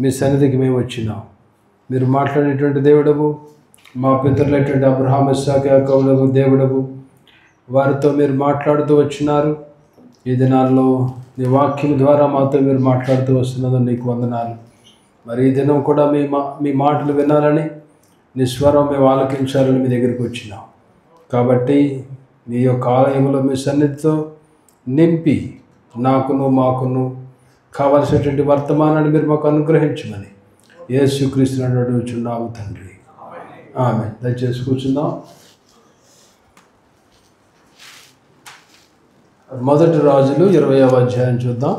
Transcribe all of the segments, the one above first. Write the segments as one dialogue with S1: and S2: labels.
S1: మీ సన్నిధికి మేము వచ్చినాం. మీరు మాట్లాడేటువంటి దేవుడవు, మా పితరులైనటువంటి అబ్రహాము, ఇస్సాకు, యాకోబులకు దేవుడవు. వారితో మీరు మాట్లాడుతూ వచ్చినారు. ఈ దినాల్లో నీ వాక్యం ద్వారా మాతో మీరు మాట్లాడుతూ వస్తున్నదో నీకు వందనాలు. మరి ఈ దినం కూడా మీ మాటలు వినాలని, నీ స్వరం మేము ఆలకించాలని మీ దగ్గరికి వచ్చినాం. కాబట్టి మీ యొక్క ఆలయంలో మీ సన్నిధితో నింపి మాకును కావలసినటువంటి వర్తమానాన్ని మీరు మాకు అనుగ్రహించమని యేసుక్రీస్తుని అడుగుచున్నాము తండ్రి. ఆమేన్. దయచేసి కూర్చుందాం. మొదటి రాజులు 20వ అధ్యాయం చూద్దాం.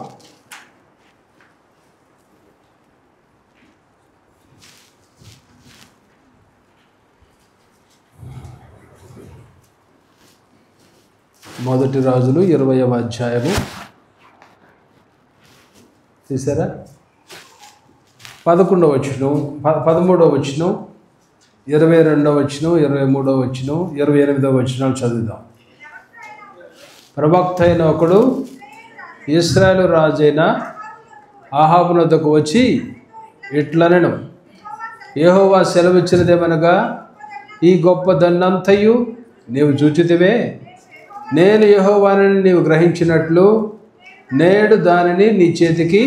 S1: మొదటి రాజులు 20వ అధ్యాయము తీసారా? 11వ వచనం, 13వ వచనం, 22వ వచనం, 23వ వచనం, 28వ వచనాలు చదువుదాం. ప్రవక్త అయిన ఒకడు ఇశ్రాయేలు రాజైన అహాబు వద్దకు వచ్చి ఇట్లనెను, యెహోవా సెలవిచ్చినదేమనగా, ఈ గొప్ప దండంతయు నీవు చూచితివే. నేను యెహోవానని నీవు గ్రహించినట్లు నేడు దానిని నీ చేతికి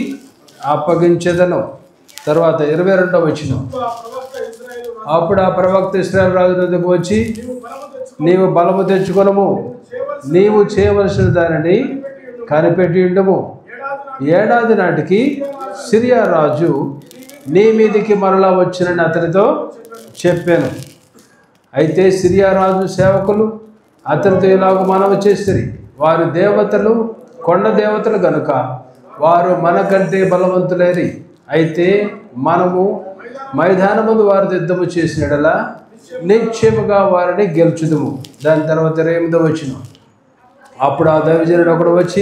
S1: అప్పగించెదను. తర్వాత 22వ వచనం, అప్పుడు ఆ ప్రవక్త ఇశ్రాయేలు రాజు వద్దకు వచ్చి, నీవు బలము తెచ్చుకొనము, నీవు చేయవలసిన దానిని కనిపెట్టి ఉండము. ఏడాది నాటికి సిరియా రాజు నీ మీదికి మరలా వచ్చినని అతనితో చెప్పాను. అయితే సిరియా రాజు సేవకులు అతనితో ఇలాగ మనవి చేసిరి, వారి దేవతలు కొండ దేవతలు గనుక వారు మనకంటే బలవంతులేరి. అయితే మనము మైదానముందు వారితో యుద్ధము చేసినడలా నిశ్చయముగా వారిని గెలుచుదుము. దాని తర్వాత 28వ వచనం, అప్పుడు ఆ దైవజనుడు ఒకడు వచ్చి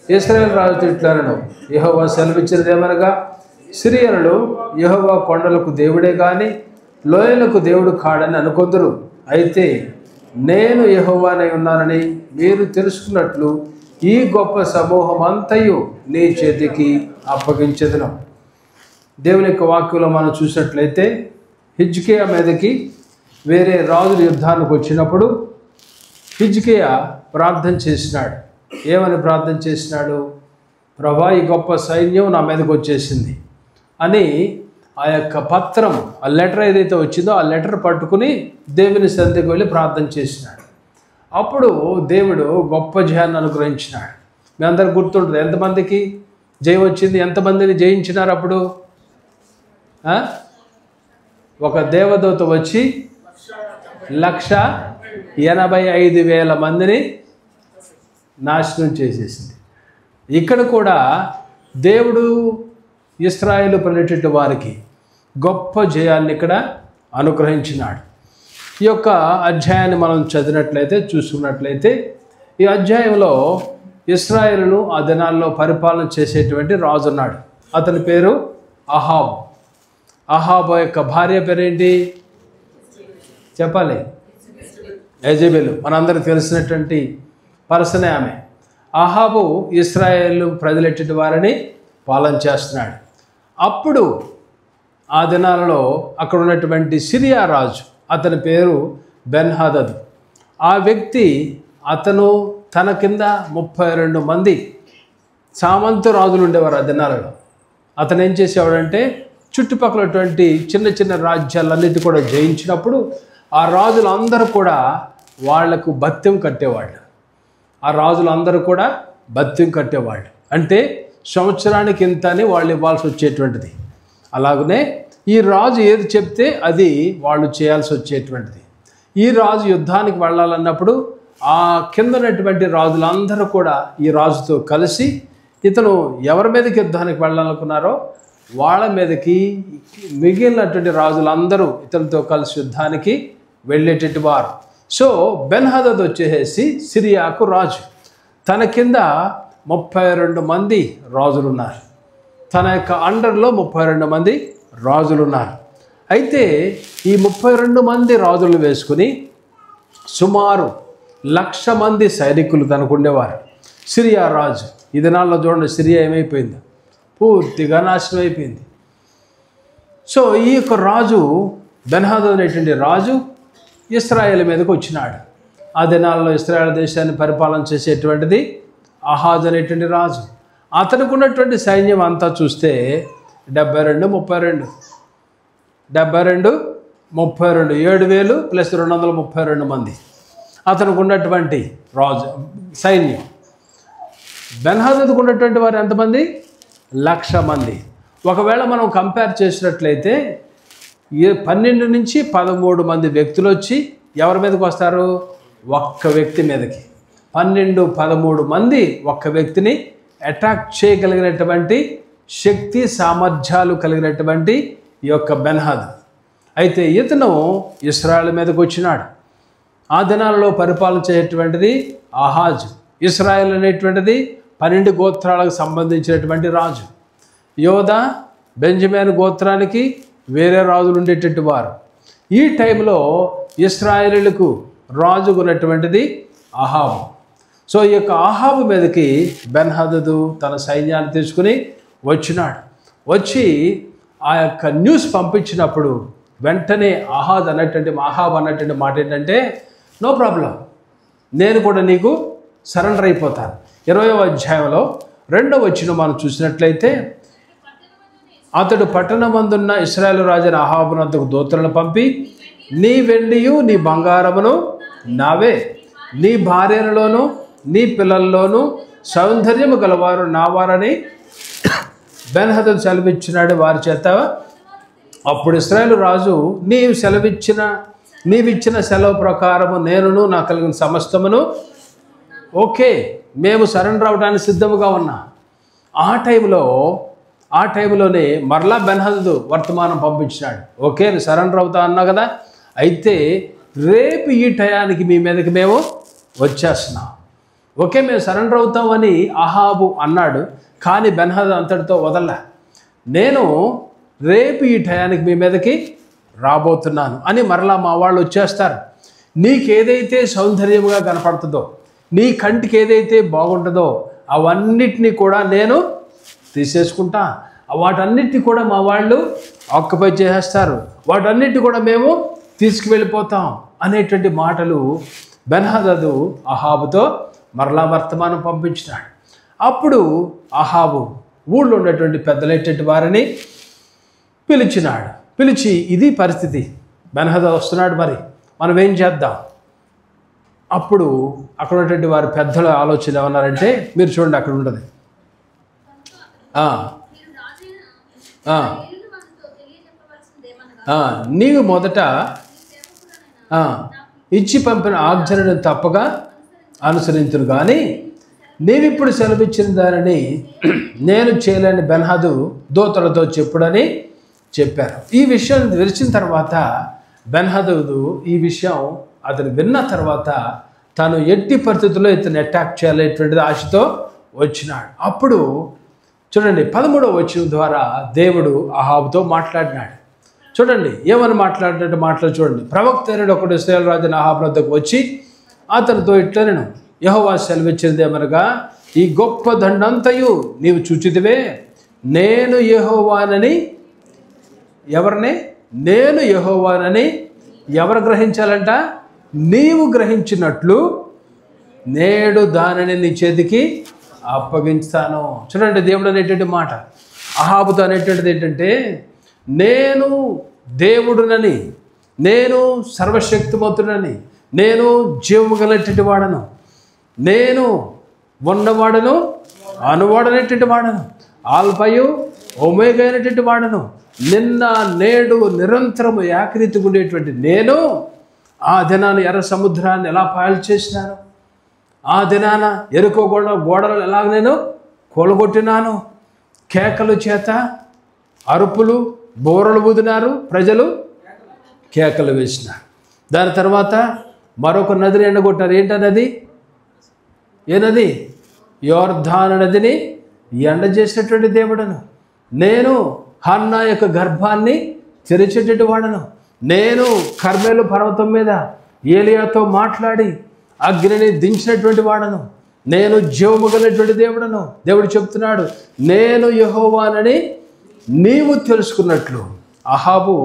S1: ఇశ్రాయేలు రాజుతో ఇట్లనెను, యెహోవా సెలవిచ్చినదేమనగా, సిరియనులు యెహోవా కొండలకు దేవుడే గాని లోయలకు దేవుడు కాడని అనుకొందురు. అయితే నేను యెహోవానై ఉన్నానని మీరు తెలుసుకున్నట్లు ఈ గొప్ప సమూహం అంతయు నీ చేతికి అప్పగించెదను. దేవుని యొక్క వాక్యంలో మనం చూసినట్లయితే హిజ్కియా మీదకి వేరే రాజులు యుద్ధానికి వచ్చినప్పుడు హిజ్కియా ప్రార్థన చేసినాడు. ఏమని ప్రార్థన చేసినాడు? ప్రభా, ఈ గొప్ప సైన్యం నా మీదకి వచ్చేసింది అని ఆ యొక్క పత్రం, ఆ లెటర్ ఏదైతే వచ్చిందో ఆ లెటర్ పట్టుకుని దేవుని సన్నిధికి వెళ్ళి ప్రార్థన చేసినాడు. అప్పుడు దేవుడు గొప్ప జయాన్ని అనుగ్రహించినాడు. మీ అందరికి గుర్తుంటుంది ఎంతమందికి జయం వచ్చింది, ఎంతమందిని జయించినారు? అప్పుడు ఒక దేవదూత వచ్చి 1,85,000 మందిని నాశనం చేసేసింది. ఇక్కడ కూడా దేవుడు ఇశ్రాయేలు పలిటెట్టు వారికి గొప్ప జయాన్ని ఇక్కడ అనుగ్రహించినాడు. ఈ యొక్క అధ్యాయాన్ని మనం చదివినట్లయితే, చూసుకున్నట్లయితే, ఈ అధ్యాయంలో ఇశ్రాయేలును ఆ దినాల్లో పరిపాలన చేసేటువంటి రాజు ఉన్నాడు. అతని పేరు అహాబు. అహాబు యొక్క భార్య పేరేంటి చెప్పాలి? యెజెబెలు. మనందరికి తెలిసినటువంటి పర్సనే ఆమె. అహాబు ఇశ్రాయేలు ప్రజలెట్టి వారిని పాలన చేస్తున్నాడు. అప్పుడు ఆ దినాలలో అక్కడ ఉన్నటువంటి సిరియా రాజు, అతని పేరు బెన్హదదు. ఆ వ్యక్తి, అతను తన కింద 32 మంది సామంత రాజులు ఉండేవారు ఆ దినాలలో. అతను ఏం చేసేవాడంటే చుట్టుపక్కలటువంటి చిన్న చిన్న రాజ్యాలన్నిటి కూడా జయించినప్పుడు ఆ రాజులందరూ కూడా వాళ్లకు భత్యం కట్టేవాళ్ళు. ఆ రాజులందరూ కూడా భత్యం కట్టేవాళ్ళు. అంటే సంవత్సరానికి ఇంత అని వాళ్ళు ఇవ్వాల్సి వచ్చేటువంటిది. అలాగనే ఈ రాజు ఏది చెప్తే అది వాళ్ళు చేయాల్సి వచ్చేటువంటిది. ఈ రాజు యుద్ధానికి వెళ్ళాలన్నప్పుడు ఆ కింద ఉన్నటువంటి రాజులందరూ కూడా ఈ రాజుతో కలిసి ఇతను ఎవరి మీదకి యుద్ధానికి వెళ్ళాలనుకున్నారో వాళ్ళ మీదకి మిగిలినటువంటి రాజులందరూ ఇతనితో కలిసి యుద్ధానికి వెళ్ళేటట్టు వారు. సో బెన్హదద్ వచ్చేసి సిరియాకు రాజు. తన కింద 32 మంది రాజులు ఉన్నారు. తన యొక్క అండర్లో 32 మంది రాజులు ఉన్నారు. అయితే ఈ 32 మంది రాజులు వేసుకుని సుమారు 1,00,000 మంది సైనికులు తనకుండేవారు. సిరియా రాజు. ఈ దినాల్లో చూడండి, సిరియా ఏమైపోయింది? పూర్తిగా నాశనం అయిపోయింది. సో ఈ యొక్క రాజు బెన్హదద్ అనేటువంటి రాజు ఇశ్రాయేల్ మీదకి వచ్చినాడు. ఆ దినాల్లో ఇశ్రాయేల్ దేశాన్ని పరిపాలన చేసేటువంటిది ఆహాజ్ అనేటువంటి రాజు. అతనికి ఉన్నటువంటి సైన్యం అంతా చూస్తే 72 7,232 ప్లస్ 232 మంది అతనికి ఉన్నటువంటి రాజు సైన్యం. బెన్హదద్కు ఉన్నటువంటి వారు ఎంతమంది? 1,00,000 మంది. ఒకవేళ మనం కంపేర్ చేసినట్లయితే 12 నుంచి 13 మంది వ్యక్తులు వచ్చి ఎవరి మీదకి వస్తారు? ఒక్క వ్యక్తి మీదకి. 12-13 మంది ఒక్క వ్యక్తిని అటాక్ చేయగలిగినటువంటి శక్తి సామర్థ్యాలు కలిగినటువంటి ఈ యొక్క బెన్హదద్. అయితే ఇతను ఇశ్రాయేల్ మీదకి వచ్చినాడు. ఆ దినాలలో పరిపాలన చేసేటువంటిది ఆహాజ్. ఇశ్రాయేల్ అనేటువంటిది 12 గోత్రాలకు సంబంధించినటువంటి రాజు. యోదా, బెంజమిన్ గోత్రానికి వేరే రాజులు ఉండేటటువంటి వారు. ఈ టైంలో ఇశ్రాయేలులకు రాజుకు ఉన్నటువంటిది అహాబు. సో ఈ యొక్క అహాబు మీదకి బెన్హదద్ తన సైన్యాన్ని తీసుకుని వచ్చినాడు. వచ్చి ఆ యొక్క న్యూస్ పంపించినప్పుడు వెంటనే అహాబ్ అన్నటువంటి మాట ఏంటంటే, నో ప్రాబ్లం, నేను కూడా నీకు సరెండర్ అయిపోతాను. 20వ అధ్యాయంలో 2వ వచనం మనం చూసినట్లయితే, అతడు పట్టణమందున్న ఇశ్రాయేలు రాజైన అహాబునొద్దకు దూతలను పంపి, నీ వెండియు నీ బంగారమును నావే, నీ భార్యలలోను నీ పిల్లల్లోనూ సౌందర్యము గలవారు నావారని బెన్హదద్ సెలవిచ్చినాడు వారి చేత. అప్పుడు ఇశ్రాయేలు రాజు, నీవిచ్చిన సెలవు ప్రకారము నేనును నా కలిగిన సమస్తమును ఓకే, మేము సరెండర్ అవడానికి సిద్ధముగా ఉన్నా. ఆ టైంలోనే మరలా బెన్హదద్ వర్తమానం పంపించినాడు. ఓకే, నేను సరెండర్ అవుతా అన్నా కదా, అయితే రేపు ఈ టయానికి మీ మీదకి మేము వచ్చేస్తున్నాం. ఓకే, మేము సరెండర్ అవుతామని అహాబు అన్నాడు. కానీ బెన్హదద్ అంతటితో వదల్లా, నేను రేపు ఈ టయానికి మీ మీదకి రాబోతున్నాను అని మరలా మా వాళ్ళు వచ్చేస్తారు. నీకేదైతే సౌందర్యముగా కనపడుతుందో, నీ కంటికి ఏదైతే బాగుంటుందో అవన్నిటినీ కూడా నేను తీసేసుకుంటా, వాటన్నిటిని కూడా మా వాళ్ళు ఆక్యుపై చేసేస్తారు, వాటన్నిటిని కూడా మేము తీసుకువెళ్ళిపోతాం అనేటువంటి మాటలు బెన్హదద్ అహాబుతో మరలా వర్తమానం పంపించినాడు. అప్పుడు అహాబు ఊళ్ళో ఉన్నటువంటి పెద్దలైనటువంటి వారిని పిలిచినాడు. పిలిచి, ఇది పరిస్థితి, బెన్హదద్ వస్తున్నాడు, మరి మనం ఏం చేద్దాం? అప్పుడు అక్కడ ఉన్నటువంటి వారి పెద్దల ఆలోచన ఏమన్నారంటే, మీరు చూడండి అక్కడ ఉండదు, నీవు మొదట ఇచ్చి పంపిన ఆజ్ఞలను తప్పగా అనుసరించును, కానీ నీవిప్పుడు సెలవిచ్చిన దానిని నేను చేయలేని బెన్హదద్ దూతలతో చెప్పుడని చెప్పారు. ఈ విషయం తెలిసిన తర్వాత బెన్హదద్ ఈ విషయం అతను విన్న తర్వాత తను ఎట్టి పరిస్థితుల్లో ఇతను అటాక్ చేయాలనేటువంటిది ఆశతో వచ్చినాడు. అప్పుడు చూడండి 13వ వచనం ద్వారా దేవుడు అహాబుతో మాట్లాడినాడు. చూడండి ఏమని మాట్లాడినట్టు మాటలు చూడండి. ప్రవక్త అయిన ఒకడు ఇశ్రాయేలు రాజు అహాబు వద్దకు వచ్చి అతనితో ఇట్లనెను, యెహోవా సెలవిచ్చినదేమనగా, ఈ గొప్ప దండంతయు నీవు చూచితివే, నేను యెహోవానని. ఎవరిని? నేను యెహోవానని ఎవరు గ్రహించాలంట? నీవు గ్రహించినట్లు నేడు దానిని నీ చేతికి అప్పగించుతాను. చూడండి దేవుడు అనేటువంటి మాట అహాబుతో అనేటువంటిది ఏంటంటే, నేను దేవుడునని, నేను సర్వశక్తిమంతుడని, నేను జీవము గలటువంటి వాడను, నేను ఉన్నవాడను అనువాడనేటువంటి వాడను, ఆల్ఫయు ఒమేగా అయినటువంటి వాడను, నిన్న నేడు నిరంతరము ఏకరీతిగా ఉండేటువంటి నేను ఆ దినాన ఎర్ర సముద్రాన్ని ఎలా పాయలు చేసినాను, ఆ దినాన ఎరుకో గోడలు ఎలాగ నేను కూలగొట్టినాను, కేకలు చేత అరుపులు బోరలు ఊదినారు, ప్రజలు కేకలు వేసినారు. దాని తర్వాత మరొక నదిని ఎండగొట్టారు. ఏంటన్నది? ఏ నది? యోర్దాను నదిని ఎండ చేసినటువంటి దేవుడను, నేను హన్నా యొక్క గర్భాన్ని తెరిచేటటువంటి వాడను, నేను కర్మేలు పర్వతం మీద ఏలియాతో మాట్లాడి అగ్నిని దించినటువంటి వాడను, నేను జీవము కలిగినటువంటి దేవుడను. దేవుడు చెప్తున్నాడు, నేను యెహోవానని నీవు తెలుసుకున్నట్లు అహాబు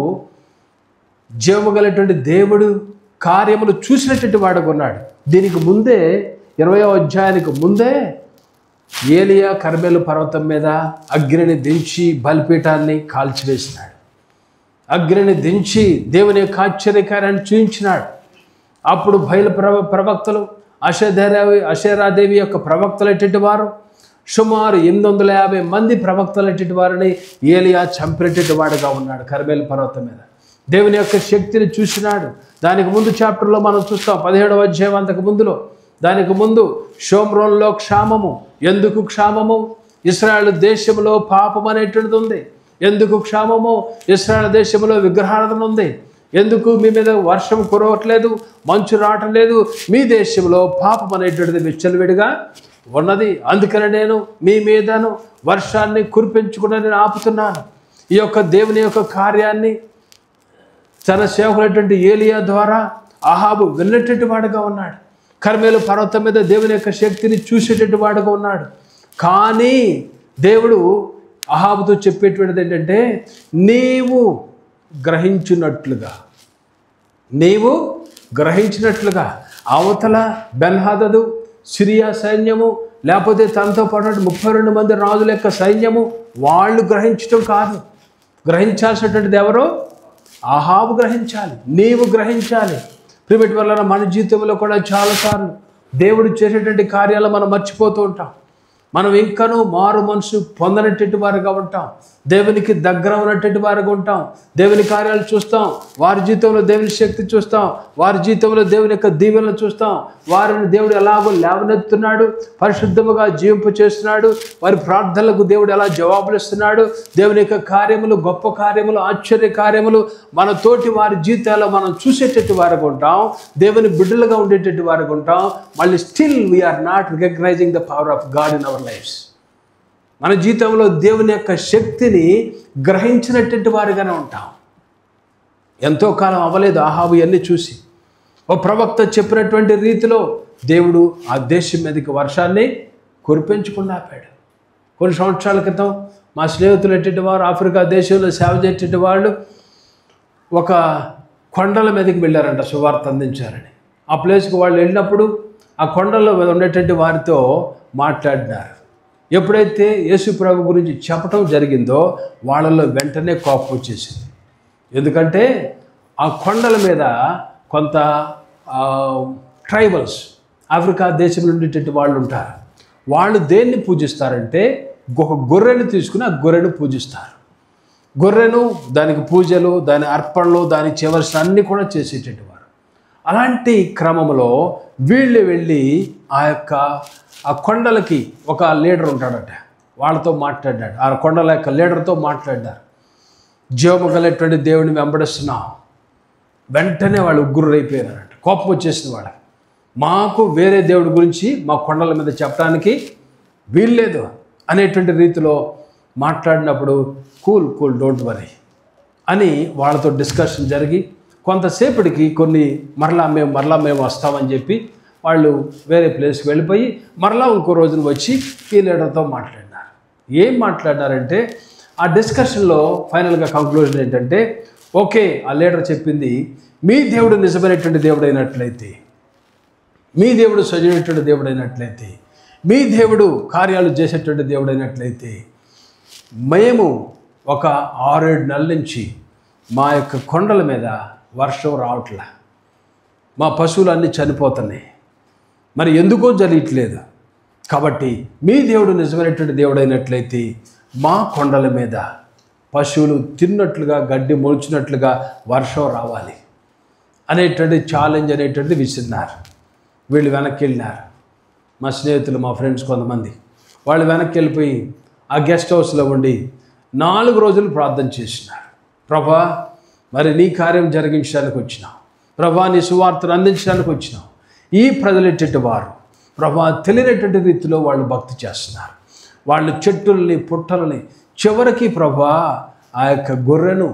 S1: జీవము కలిగినటువంటి దేవుడు కార్యములు చూసినటువంటి వాడుగా ఉన్నాడు. దీనికి ముందే 20వ అధ్యాయానికి ముందే ఏలియా కర్మెలు పర్వతం మీద అగ్నిని దించి బలిపీఠాన్ని కాల్చివేసినాడు. అగ్నిని దించి దేవుని యొక్క ఆశ్చర్యకార్యాన్ని చూపించినాడు. అప్పుడు బయలు ప్రవక్తలు అషేరాదేవి యొక్క ప్రవక్తలటువంటి వారు సుమారు 850 మంది ప్రవక్తలటువంటి వారిని ఏలియా చంపినటువంటి వాడుగా ఉన్నాడు కర్మెలు పర్వతం మీద. దేవుని యొక్క శక్తిని చూసినాడు. దానికి ముందు చాప్టర్లో మనం చూస్తాం 17వ అధ్యాయం అంతకు ముందులో. దానికి ముందు షోమ్రోన్లో క్షామము. ఎందుకు క్షామము? ఇశ్రాయేలు దేశంలో పాపం అనేటువంటిది ఉంది. ఎందుకు క్షామము? ఇశ్రాయేలు దేశంలో విగ్రహారాధన ఉంది. ఎందుకు మీ మీద వర్షం కురవట్లేదు, మంచు రావటం లేదు? మీ దేశంలో పాపం అనేటువంటిది విచ్చలవిడిగా ఉన్నది. అందుకని నేను మీ మీదను వర్షాన్ని కురిపించకుండా నేను ఆపుతున్నాను. ఈ యొక్క దేవుని యొక్క కార్యాన్ని తన సేవకులైనటువంటి ఏలియా ద్వారా అహాబు విన్నటువంటి వాడుగా ఉన్నాడు. కర్మెలు పర్వతం మీద దేవుని యొక్క శక్తిని చూసేటటువంటి వాడుగా ఉన్నాడు. కానీ దేవుడు అహాబుతో చెప్పేటువంటిది ఏంటంటే, నీవు గ్రహించినట్లుగా అవతల బెన్హదదు సిరియా సైన్యము, లేకపోతే తనతో పాటు 32 మంది రాజుల యొక్క సైన్యము, వాళ్ళు గ్రహించటం కాదు. గ్రహించాల్సినటువంటిది ఎవరో? అహాబు గ్రహించాలి, నీవు గ్రహించాలి. ప్రియమైన వాళ్ళ మన జీవితంలో కూడా చాలాసార్లు దేవుడు చేసేటువంటి కార్యాలు మనం మర్చిపోతూ ఉంటాం. మనం ఇంకనూ మారు మనసు పొందనటువంటి వారుగా ఉంటాం. దేవునికి దగ్గర ఉన్నటువంటి వారుగా ఉంటాం. దేవుని కార్యాలు చూస్తాం, వారి జీవితంలో దేవుని శక్తి చూస్తాం, వారి జీవితంలో దేవుని యొక్క దీవెనలు చూస్తాం. వారిని దేవుడు ఎలాగో లేవనెత్తున్నాడు, పరిశుద్ధముగా జీవింపు చేస్తున్నాడు, వారి ప్రార్థనలకు దేవుడు ఎలా జవాబులు ఇస్తున్నాడు. దేవుని యొక్క కార్యములు, గొప్ప కార్యములు, ఆశ్చర్య కార్యములు మన తోటి వారి జీవితాల్లో మనం చూసేటట్టు వారుగా ఉంటాం. దేవుని బిడ్డలుగా ఉండేటట్టు వారుగా ఉంటాం. మళ్ళీ still we are not recognising the power of God in our lives. మన జీవితంలో దేవుని యొక్క శక్తిని గ్రహించినటువంటి వారిగానే ఉంటాం. ఎంతో కాలం అవ్వలేదు అహాబు ఇవన్నీ చూసి. ఓ ప్రవక్త చెప్పినటువంటి రీతిలో దేవుడు ఆ దేశం మీదకి వర్షాన్ని కురిపించకుండా ఆపాడు. కొన్ని సంవత్సరాల క్రితం మా స్నేహితులు ఎటువంటి వారు ఆఫ్రికా దేశంలో సేవ చేసేటి వాళ్ళు ఒక కొండల మీదకి వెళ్ళారంట సువార్త అందించారని. ఆ ప్లేస్కి వాళ్ళు వెళ్ళినప్పుడు ఆ కొండల మీద ఉండేటువంటి వారితో మాట్లాడినారు. ఎప్పుడైతే యేసు ప్రభు గురించి చెప్పటం జరిగిందో వాళ్ళలో వెంటనే కోపం వచ్చేసింది. ఎందుకంటే ఆ కొండల మీద కొంత ట్రైబల్స్, ఆఫ్రికా దేశంలో ఉండేటువంటి వాళ్ళు ఉంటారు. వాళ్ళు దేన్ని పూజిస్తారంటే ఒక గొర్రెను తీసుకుని ఆ గొర్రెను పూజిస్తారు. గొర్రెను, దానికి పూజలు, దాని అర్పణలు, దానికి చేయవలసిన అన్నీ కూడా చేసేటటువంటి వారు. అలాంటి క్రమంలో వీళ్ళు వెళ్ళి ఆ కొండలకి ఒక లీడర్ ఉంటాడట, వాళ్ళతో మాట్లాడాడు. ఆ కొండల యొక్క లీడర్తో మాట్లాడారు. జీవము కలిగినటువంటి దేవుడిని వెంబడిస్తున్నాం. వెంటనే వాళ్ళు ఉగ్గురు అయిపోయారట. కోపం వచ్చేసింది వాళ్ళకి. మాకు వేరే దేవుడి గురించి మా కొండల మీద చెప్పడానికి వీల్లేదు అనేటువంటి రీతిలో మాట్లాడినప్పుడు కూల్ డోంట్ వరీ అని వాళ్ళతో డిస్కషన్ జరిగి కొంతసేపటికి మరలా మేము వస్తామని చెప్పి వాళ్ళు వేరే ప్లేస్కి వెళ్ళిపోయి మరలా ఇంకో రోజున వచ్చి ఈ లీడర్తో మాట్లాడినారు. ఏం మాట్లాడినారంటే ఆ డిస్కషన్లో ఫైనల్గా కంక్లూజన్ ఏంటంటే, ఓకే, ఆ లీడర్ చెప్పింది, మీ దేవుడు నిజమైనటువంటి దేవుడైనట్లయితే, మీ దేవుడు సజీవైనటువంటి దేవుడైనట్లయితే, మీ దేవుడు కార్యాలు చేసేటువంటి దేవుడైనట్లయితే, మేము ఒక 6-7 నెలల నుంచి మా యొక్క కొండల మీద వర్షం రావట్లే, మా పశువులు అన్నీ చనిపోతున్నాయి, మరి ఎందుకో జరగట్లేదు. కాబట్టి మీ దేవుడు నిజమైనటువంటి దేవుడైనట్లయితే మా కొండల మీద పశువులు తిన్నట్లుగా, గడ్డి మొలిచినట్లుగా వర్షం రావాలి అనేటువంటి ఛాలెంజ్ అనేటువంటిది విసిన్నారు. వీళ్ళు వెనక్కి వెళ్ళినారు. మా స్నేహితులు, మా ఫ్రెండ్స్ కొంతమంది వాళ్ళు వెనక్కి వెళ్ళిపోయి ఆ గెస్ట్ హౌస్లో ఉండి 4 రోజులు ప్రార్థన చేసినారు. ప్రభా, మరి నీ కార్యం జరిగించడానికి వచ్చినావు, ప్రభా నీ సువార్తను అందించడానికి వచ్చినావు. ఈ ప్రజలెట్టి వారు ప్రభా తెలియనటువంటి రీతిలో వాళ్ళు భక్తి చేస్తున్నారు. వాళ్ళు చెట్టుల్ని, పుట్టలని, చివరికి ప్రభా ఆ యొక్క గొర్రెను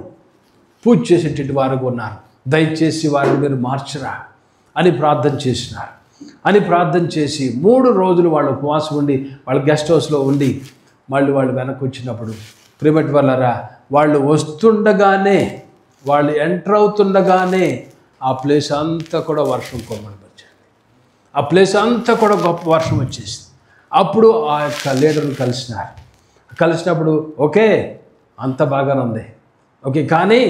S1: పూజ చేసేటువంటి వారు ఉన్నారు. దయచేసి వారిని మీరు మార్చరా అని ప్రార్థన చేసినారు. అని ప్రార్థన చేసి 3 రోజులు వాళ్ళు ఉపవాసం ఉండి వాళ్ళ గెస్ట్ హౌస్లో ఉండి మళ్ళీ వాళ్ళు వెనక్కి వచ్చినప్పుడు ప్రియమైన వాళ్ళారా వాళ్ళు వస్తుండగానే, వాళ్ళు ఎంటర్ అవుతుండగానే ఆ ప్లేస్ అంతా కూడా వర్షం కొమ్మడిపరిచింది. ఆ ప్లేస్ అంతా కూడా గొప్ప వర్షం వచ్చేసింది. అప్పుడు ఆ యొక్క లీడర్ని కలిసినప్పుడు ఓకే అంత బాగానే ఉంది, ఓకే, కానీ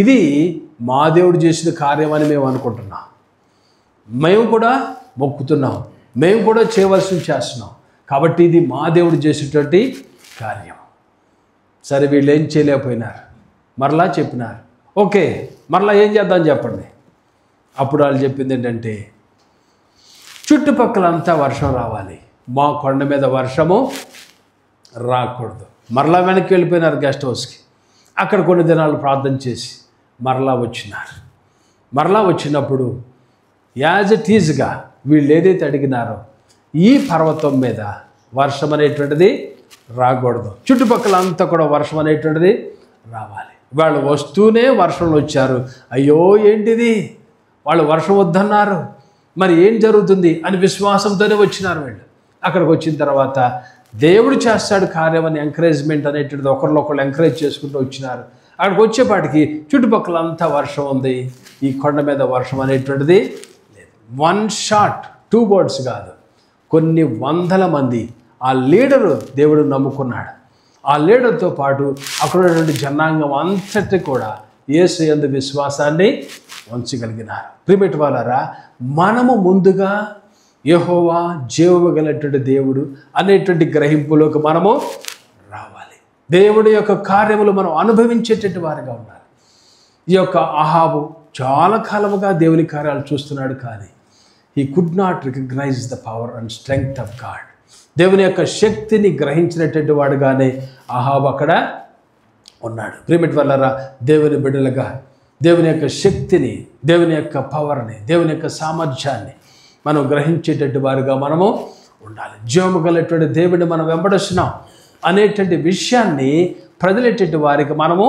S1: ఇది మా దేవుడు చేసిన కార్యం అని మేము అనుకుంటున్నాం, మేము కూడా మొక్కుతున్నాం, మేము కూడా చేయవలసింది చేస్తున్నాం, కాబట్టి ఇది మా దేవుడు చేసేటువంటి కార్యం. సరే, వీళ్ళు ఏం చేయలేకపోయినారు, మరలా చెప్పినారు, ఓకే మరలా ఏం చేద్దాం చెప్పండి. అప్పుడు వాళ్ళు చెప్పింది ఏంటంటే, చుట్టుపక్కలంతా వర్షం రావాలి, మా కొండ మీద వర్షము రాకూడదు. మరలా వెనక్కి వెళ్ళిపోయినారు గెస్ట్ హౌస్కి. అక్కడ కొన్ని దినాలు ప్రార్థన చేసి మరలా వచ్చినారు. మరలా వచ్చినప్పుడు యాజ్ ఇట్ ఈజ్గా వీళ్ళు ఏదైతే అడిగినారో ఈ పర్వతం మీద వర్షం అనేటువంటిది రాకూడదు, చుట్టుపక్కల అంతా కూడా వర్షం అనేటువంటిది రావాలి. వాళ్ళు వస్తూనే వర్షంలో వచ్చారు. అయ్యో ఏంటిది, వాళ్ళు వర్షం వద్దన్నారు, మరి ఏం జరుగుతుంది అని విశ్వాసంతోనే వచ్చినారు వీళ్ళు. అక్కడికి వచ్చిన తర్వాత దేవుడు చేస్తాడు కార్యం అని ఎంకరేజ్మెంట్ అనేటువంటిది ఒకరినొకరు ఎంకరేజ్ చేసుకుంటూ వచ్చినారు. అక్కడికి వచ్చేపాటికి చుట్టుపక్కల అంతా వర్షం ఉంది, ఈ కొండ మీద వర్షం అనేటువంటిది లేదు. 1 షాట్ 2 బర్డ్స్ కాదు, కొన్ని వందల మంది ఆ లీడరు దేవుడు నమ్ముకున్నాడు. ఆ లీడర్తో పాటు అక్కడ ఉన్నటువంటి జనాంగం అంతటి కూడా యేసు యందు విశ్వాసాన్ని ఉంచగలిగినారు. ప్రియమైన వారారా, మనము ముందుగా యెహోవా జీవగలటువంటి దేవుడు అనేటువంటి గ్రహింపులోకి మనము రావాలి. దేవుడి యొక్క కార్యములు మనం అనుభవించేటటువంటి వారిగా ఉండాలి. ఈ యొక్క అహాబు చాలా కాలముగా దేవుని కార్యాలు చూస్తున్నాడు, కానీ he could not recognize the power and strength of God. దేవుని యొక్క శక్తిని గ్రహించినటువంటి వాడుగానే అహాబు అక్కడ ఉన్నాడు. ప్రియమైన వారలారా, దేవుని బిడ్డలుగా దేవుని యొక్క శక్తిని, దేవుని యొక్క పవర్ని, దేవుని యొక్క సామర్థ్యాన్ని మనం గ్రహించేటటువంటి వారుగా మనము ఉండాలి. జీవము గలటువంటి దేవుడిని మనం వెంబడిస్తున్నాం అనేటువంటి విషయాన్ని ప్రజలెట్టేటి వారికి మనము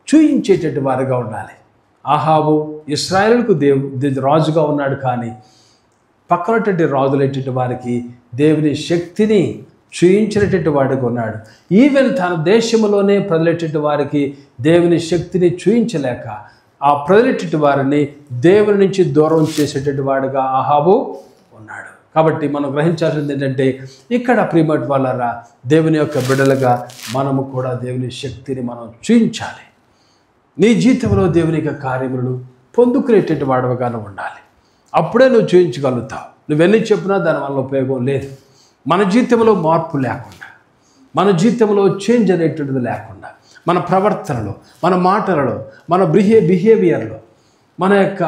S1: చూయించేటటువంటి వారుగా ఉండాలి. అహాబు ఇశ్రాయేలుకు రాజుగా ఉన్నాడు, కానీ పక్కనటువంటి రాజులెట్టేటి వారికి దేవుని శక్తిని చూయించినటువంటి వాడిగా ఉన్నాడు. ఈవెన్ తన దేశంలోనే ప్రజలెట్టేటి వారికి దేవుని శక్తిని చూయించలేక ఆ ప్రజలెట్టేటి వారిని దేవుని నుంచి దూరం చేసేటటువంటి వాడుగా అహాబు ఉన్నాడు. కాబట్టి మనం గ్రహించాల్సింది ఏంటంటే, ఇక్కడ ప్రియమైన వాళ్ళరా, దేవుని యొక్క బిడ్డలుగా మనము కూడా దేవుని శక్తిని మనం చూయించాలి. నీ జీవితంలో దేవుని యొక్క కార్యములను పొందుకునేటువంటి వాడవగానే ఉండాలి. అప్పుడే నువ్వు చూయించగలుగుతావు. నువ్వెన్ని చెప్పినా దానివల్ల ఉపయోగం లేదు. మన జీవితంలో మార్పు లేకుండా, మన జీవితంలో చేంజ్ అనేటువంటిది లేకుండా, మన ప్రవర్తనలో, మన మాటలలో, మన బిహేవియర్లో, మన యొక్క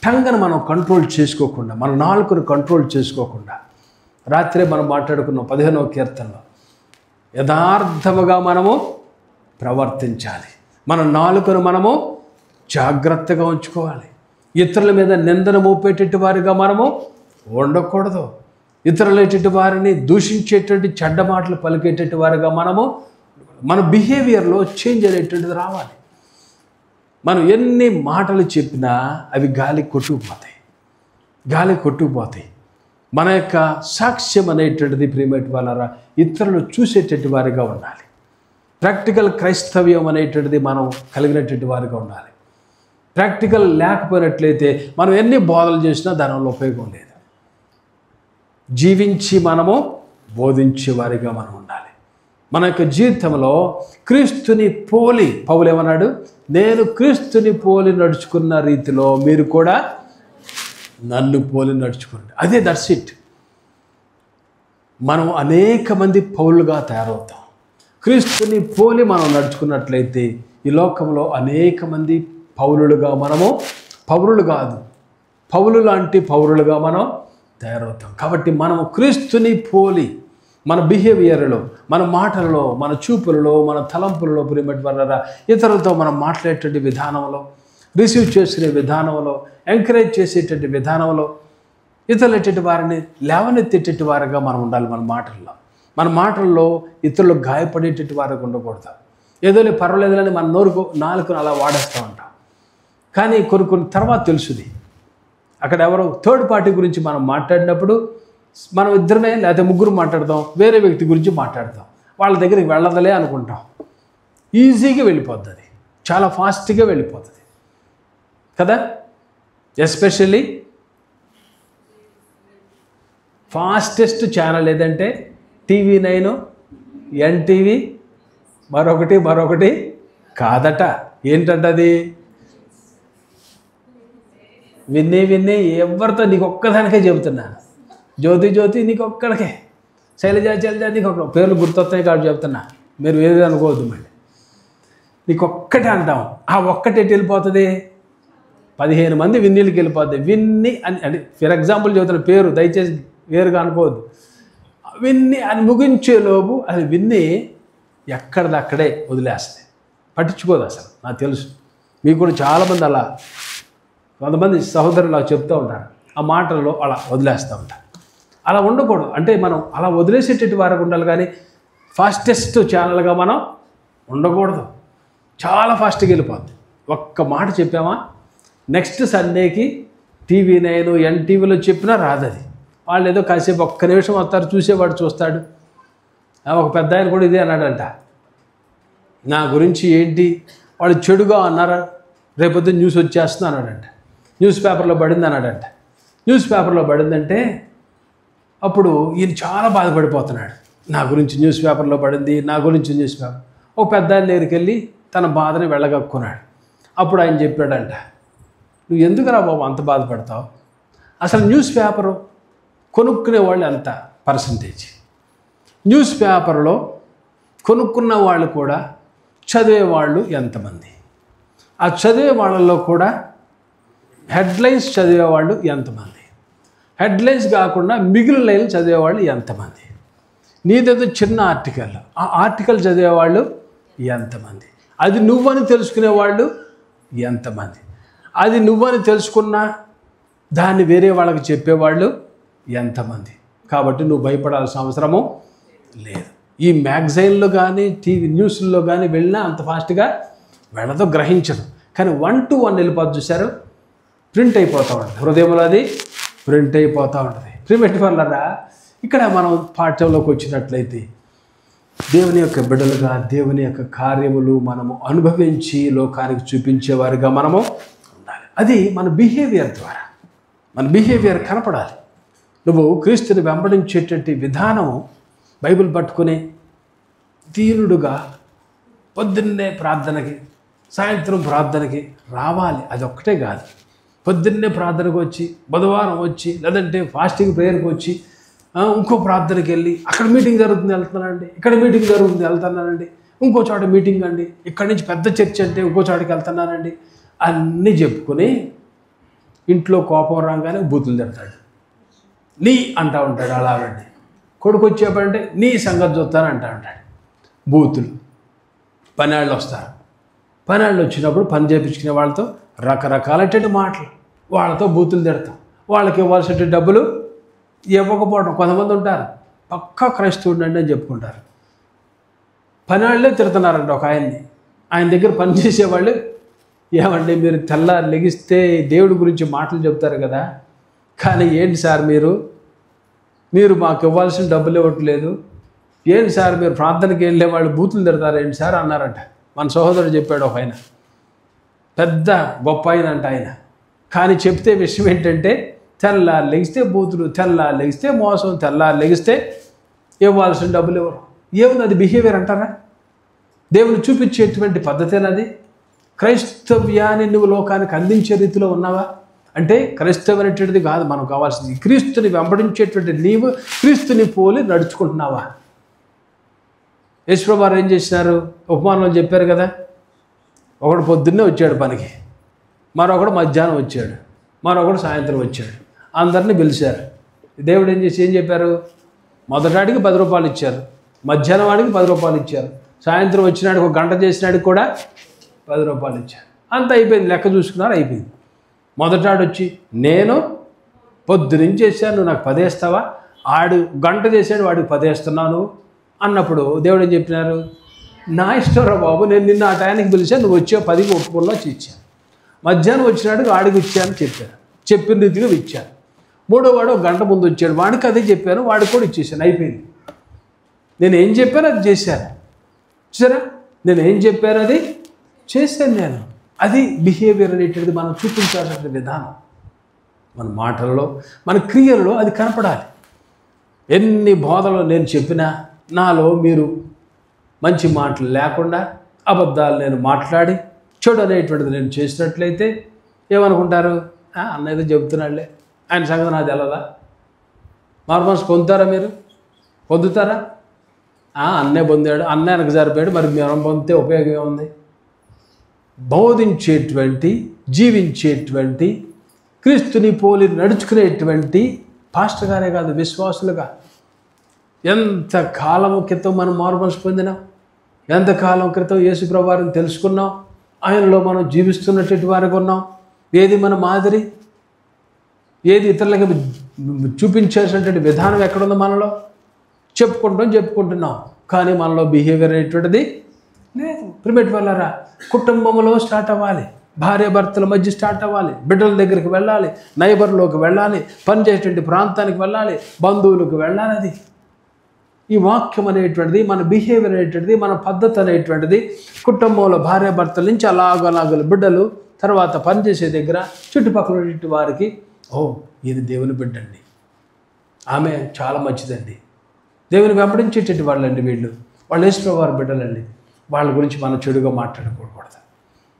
S1: టంగను మనం కంట్రోల్ చేసుకోకుండా, మన నాలుకను కంట్రోల్ చేసుకోకుండా, రాత్రే మనం మాట్లాడుకున్నాం 15వ కీర్తనలో, యథార్థముగా మనము ప్రవర్తించాలి. మన నాలుకను మనము జాగ్రత్తగా ఉంచుకోవాలి. ఇతరుల మీద నిందన మోపేటట్టు వారిగా మనము ఉండకూడదు. ఇతరులైనటువంటి వారిని దూషించేటువంటి చెడ్డ మాటలు పలికేటట్టు వారిగా మనము, మన బిహేవియర్లో చేంజ్ అనేటువంటిది రావాలి. మనం ఎన్ని మాటలు చెప్పినా అవి గాలి కొట్టుకుపోతాయి. మన యొక్క సాక్ష్యం అనేటువంటిది ప్రియమైన వాళ్ళారా ఇతరులు చూసేటటువంటి వారిగా ఉండాలి. ప్రాక్టికల్ క్రైస్తవ్యం అనేటువంటిది మనం కలిగినటువంటి వారిగా ఉండాలి. ప్రాక్టికల్ లేకపోయినట్లయితే మనం ఎన్ని బోధలు చేసినా దానివల్ల ఉపయోగం లేదు. జీవించి మనము బోధించే వారిగా మనం ఉండాలి. మన యొక్క జీవితంలో క్రీస్తుని పోలి, పౌలు ఏమన్నాడు, నేను క్రీస్తుని పోలి నడుచుకున్న రీతిలో మీరు కూడా నన్ను పోలి నడుచుకోండి. అదే దట్స్ ఇట్. మనం అనేక మంది పౌలుగా తయారవుతాం. క్రీస్తుని పోలి మనం నడుచుకున్నట్లయితే ఈ లోకంలో అనేక మంది పౌరులుగా మనము, పౌరులు కాదు, పౌలు లాంటి పౌరులుగా మనం తయారవుతాం. కాబట్టి మనము క్రీస్తుని పోలి మన బిహేవియర్లో, మన మాటలలో, మన చూపులలో, మన తలంపులలో, ప్రియమైన ఇతరులతో మనం మాట్లాడేటువంటి విధానంలో, రిసీవ్ చేసుకునే విధానంలో, ఎంకరేజ్ చేసేటువంటి విధానంలో, ఇతరులెట్టేటి వారిని లేవనెత్తేటట్టు వారిగా మనం ఉండాలి. మన మాటల్లో ఇతరులు గాయపడేటట్టు వారికి ఉండకూడదు. ఏదో పర్వాలేదులని మన నాలుకను అలా వాడేస్తూ ఉంటాం. కానీ కొన్ని తర్వాత తెలుసుది, అక్కడ ఎవరో థర్డ్ పార్టీ గురించి మనం మాట్లాడినప్పుడు మనం ఇద్దరమే లేకపోతే ముగ్గురు మాట్లాడదాం, వేరే వ్యక్తి గురించి మాట్లాడతాం, వాళ్ళ దగ్గరికి వెళ్ళదలే అనుకుంటాం. ఈజీగా వెళ్ళిపోద్ది, అది చాలా ఫాస్ట్గా వెళ్ళిపోతుంది కదా. ఎస్పెషల్లీ ఫాస్టెస్ట్ ఛానల్ ఏదంటే TV9, NTV, మరొకటి కాదట. ఏంటంటే అది విన్నీ ఎవరితో నీకు ఒక్కదానికే చెబుతున్నా. జ్యోతి నీకు ఒక్కడికే, శైలజ నీకు ఒక్క పేర్లు గుర్తొస్తాయి కాబట్టి చెప్తున్నా, మీరు ఏది అనుకోవద్దు. మళ్ళీ నీకు ఒక్కటే అంటాం, ఆ ఒక్కటి ఎటు వెళ్ళిపోతుంది, 15 మంది విన్నీలకి వెళ్ళిపోద్ది. విన్ని అని అంటే ఫర్ ఎగ్జాంపుల్ చెబుతున్న పేరు, దయచేసి వేరుగా అనుకోవద్దు. విన్ని అని ముగించేలోపు అది విన్ని ఎక్కడిదక్కడే వదిలేస్తుంది, పట్టించుకోదు అసలు. నాకు తెలుసు, మీకు కూడా చాలామంది అలా, కొంతమంది సహోదరులు అలా చెప్తూ ఉంటారు, ఆ మాటల్లో అలా వదిలేస్తూ ఉంటారు. అలా ఉండకూడదు. అంటే మనం అలా వదిలేసేటట్టు వారికి ఉండాలి, కానీ ఫాస్టెస్ట్ ఛానల్గా మనం ఉండకూడదు. చాలా ఫాస్ట్గా వెళ్ళిపోద్ది. ఒక్క మాట చెప్పామా, నెక్స్ట్ సండేకి TV9, NTVలో చెప్పినా రాదు అది. వాళ్ళు ఏదో కాసేపు ఒక్క నిమిషం వస్తారు, చూసేవాడు చూస్తాడు. ఒక పెద్ద ఆయన కూడా ఇదే అన్నాడంట, నా గురించి ఏంటి వాళ్ళు చెడుగా అన్నారా, రేపొద్దు న్యూస్ వచ్చేస్తుంది అన్నాడంట. న్యూస్ పేపర్లో పడింది అన్నాడంట. న్యూస్ పేపర్లో పడిందంటే అప్పుడు ఈయన చాలా బాధపడిపోతున్నాడు, నా గురించి న్యూస్ పేపర్లో పడింది, నా గురించి న్యూస్ పేపర్. ఒక పెద్ద ఆయన దగ్గరికి వెళ్ళి తన బాధని వెళ్ళగక్కున్నాడు. అప్పుడు ఆయన చెప్పాడంట, నువ్వు ఎందుకురా బాబు అంత బాధపడతావు, అసలు న్యూస్ పేపరు కొనుక్కునే వాళ్ళు ఎంత పర్సంటేజ్, న్యూస్ పేపర్లో కొనుక్కున్న వాళ్ళు కూడా చదివేవాళ్ళు ఎంతమంది, ఆ చదివే వాళ్ళల్లో కూడా హెడ్లైన్స్ చదివేవాళ్ళు ఎంతమంది, హెడ్లైన్స్ కాకుండా మిగిలిన లైన్లు చదివేవాళ్ళు ఎంతమంది, నీదేదో చిన్న ఆర్టికల్, ఆ ఆర్టికల్ చదివేవాళ్ళు ఎంతమంది, అది నువ్వని తెలుసుకునేవాళ్ళు ఎంతమంది, అది నువ్వని తెలుసుకున్నా దాన్ని వేరే వాళ్ళకి చెప్పేవాళ్ళు ఎంతమంది. కాబట్టి నువ్వు భయపడాల్సిన అవసరము లేదు. ఈ మ్యాగజైన్లో కానీ టీవీ న్యూస్లో కానీ వెళ్ళినా అంత ఫాస్ట్గా వెళ్ళదో, గ్రహించదు. కానీ 1 to 1 వెళ్ళిపోతుంది, చూశారు, ప్రింట్ అయిపోతూ ఉంటుంది హృదయంలో, అది ప్రింట్ అయిపోతూ ఉంటుంది. ప్రిమిటివ్ వల్లరా ఇక్కడ మనం పాఠ్యంలోకి వచ్చినట్లయితే దేవుని యొక్క బిడ్డలుగా దేవుని యొక్క కార్యములు మనము అనుభవించి లోకానికి చూపించేవారుగా మనము ఉండాలి. అది మన బిహేవియర్ ద్వారా, మన బిహేవియర్ కనపడాలి. నువ్వు క్రీస్తుని వెంబడించేటువంటి విధానము బైబిల్ పట్టుకుని దీనుడుగా పొద్దున్నే ప్రార్థనకి, సాయంత్రం ప్రార్థనకి రావాలి. అదొక్కటే కాదు, పొద్దున్నే ప్రార్థనకు వచ్చి, బుధవారం వచ్చి, లేదంటే ఫాస్టింగ్ ప్రేయర్కి వచ్చి, ఇంకో ప్రార్థనకి వెళ్ళి, అక్కడ మీటింగ్ జరుగుతుంది వెళ్తున్నానండి, ఇక్కడ మీటింగ్ జరుగుతుంది వెళ్తున్నానండి, ఇంకో చోట మీటింగ్ అండి, ఇక్కడి నుంచి పెద్ద చర్చ్ అంటే ఇంకో చోటకి వెళ్తున్నానండి అన్నీ చెప్పుకొని ఇంట్లో కోపం రాగానే బూతులు తిడతాడు, నీ అంటూ ఉంటాడు. అలాగండి కొడుకు వచ్చేపంటే నీ సంగతి చూస్తాను అంటూ ఉంటాడు. బూతులు. పనాళ్ళు వస్తారు, పనాళ్ళు వచ్చినప్పుడు పని చేయించుకునే వాళ్ళతో రకరకాలైన మాటలు, వాళ్ళతో బూతులు తిడతాం. వాళ్ళకి ఇవ్వాల్సిన డబ్బులు ఇవ్వకపోవడం. కొంతమంది ఉంటారు పక్కా క్రైస్తవుడు అండి అని చెప్పుకుంటారు, పనాళ్ళే తిడుతున్నారంట ఒక ఆయన్ని. ఆయన దగ్గర పనిచేసేవాళ్ళు, ఏమండి మీరు తెల్లారి లెగిస్తే దేవుడి గురించి మాటలు చెప్తారు కదా, కానీ ఏంటి సార్ మీరు మాకు ఇవ్వాల్సిన డబ్బులు ఇవ్వట్లేదు, ఏంటి సార్ మీరు ప్రార్థనకి వెళ్ళే వాళ్ళు బూతులు తిడతారు ఏంటి సార్ అన్నారంట. మన సహోదరుడు చెప్పాడు ఒక ఆయన, పెద్ద గొప్ప ఆయన అంట ఆయన. కానీ చెప్తే విషయం ఏంటంటే తెల్లారి లెగిస్తే బూతులు, తెల్లారి లెగిస్తే మోసం, తెల్లారి లెగిస్తే ఇవ్వాల్సిన డబ్బులు ఇవ్వరు. ఏముంది అది బిహేవియర్ అంటారా? దేవుని చూపించేటువంటి పద్ధతేనది? క్రైస్తవ్యాన్ని నువ్వు లోకానికి అందించే రీతిలో ఉన్నావా అంటే క్రైస్తవం అనేటువంటిది కాదు మనకు కావాల్సింది. క్రీస్తుని వెంబడించేటువంటి నీవు క్రీస్తుని పోలి నడుచుకుంటున్నావా? యేసు ప్రభువు ఏం చేసినారు? ఉపమానంలో చెప్పారు కదా, ఒకడు పొద్దున్నే వచ్చాడు పనికి, మరొకడు మధ్యాహ్నం వచ్చాడు, మరొకడు సాయంత్రం వచ్చాడు. అందరినీ పిలిచారు. దేవుడు ఏం చెప్పారు? మొదటాడికి 10 రూపాయలు ఇచ్చారు, మధ్యాహ్నం వాడికి 10 రూపాయలు ఇచ్చారు, సాయంత్రం వచ్చినాడికి 1 గంట చేసినాడికి కూడా 10 రూపాయలు ఇచ్చారు. అంత అయిపోయింది, లెక్క చూసుకున్నారు, అయిపోయింది. మొదటాడు వచ్చి నేను పొద్దునుంచి చేశాను, నువ్వు నాకు 10 వేస్తావా? ఆడు 1 గంట చేశాడు, వాడికి 10 వేస్తున్నాను అన్నప్పుడు దేవుడు ఏం చెప్పినారు? నా ఇష్టం రా బాబు, నేను నిన్న ఆ టయానికి పిలిచాను, నువ్వు వచ్చే 10కి ఒప్పుకున్నా ఇచ్చాను. మధ్యాహ్నం వచ్చినాడు వాడికి ఇచ్చాను చెప్పాను, చెప్పిన రీతిగా ఇచ్చాను. మూడో వాడు 1 గంట ముందు వచ్చాడు, వాడికి అదే చెప్పాను, వాడికి కూడా ఇచ్చేసాను, అయిపోయింది. నేను ఏం చెప్పాను అది చేశాను. చూసారా? నేను ఏం చెప్పాను అది చేశాను నేను. అది బిహేవియర్ అనేటిది మనం చూపించాల్సిన విధానం. మన మాటల్లో, మన క్రియల్లో అది కనపడాలి. ఎన్ని బోధలు నేను చెప్పినా నాలో మీరు మంచి మాటలు లేకుండా అబద్ధాలు నేను మాట్లాడి చెడు అనేటువంటిది నేను చేసినట్లయితే ఏమనుకుంటారు? అన్నయ్య చెబుతున్నాడులే, ఆయన సంగతి నాకు తెలదా? మార్మన్స్ పొందుతారా? మీరు పొందుతారా? అన్నయ్య పొందాడు, అన్నయ్యకు సరిపోయాడు, మరి మనం పొందితే ఉపయోగం ఏముంది? బోధించేటువంటి, జీవించేటువంటి, క్రీస్తుని పోలి నడుచుకునేటువంటి పాస్టర్ గారే కాదు, విశ్వాసులుగా ఎంత కాలం క్రితం మనం మార్మన్స్ పొందినాం, ఎంతకాలం క్రితం యేసు ప్రభువారిని తెలుసుకున్నాం, ఆయనలో మనం జీవిస్తున్నటువంటి వారికి ఉన్నాం. ఏది మన మాదిరి? ఏది ఇతరులకి చూపించేసినటువంటి విధానం ఎక్కడుందో? మనలో చెప్పుకుంటున్నాం, కానీ మనలో బిహేవియర్ అనేటువంటిది లేదు. ప్రిమేట్ వల్లరా కుటుంబంలో స్టార్ట్ అవ్వాలి, భార్య భర్తల మధ్య స్టార్ట్ అవ్వాలి, బిడ్డల దగ్గరికి వెళ్ళాలి, నైబర్లోకి వెళ్ళాలి, పనిచేసేటువంటి ప్రాంతానికి వెళ్ళాలి, బంధువులకు వెళ్ళాలి. అది ఈ వాక్యం అనేటువంటిది, మన బిహేవియర్ అనేటువంటిది, మన పద్ధతి అనేటువంటిది కుటుంబంలో భార్య భర్తల నుంచి అలాగలాగల బిడ్డలు, తర్వాత పనిచేసే దగ్గర చుట్టుపక్కల వారికి, ఇది దేవుని బిడ్డండి, ఆమె చాలా మంచిదండి, దేవుని వెంబడించేటటువంటి వాళ్ళండి, వాళ్ళు యేసు ప్రభువారి బిడ్డలండి, వాళ్ళ గురించి మనం చెడుగా మాట్లాడకూడదు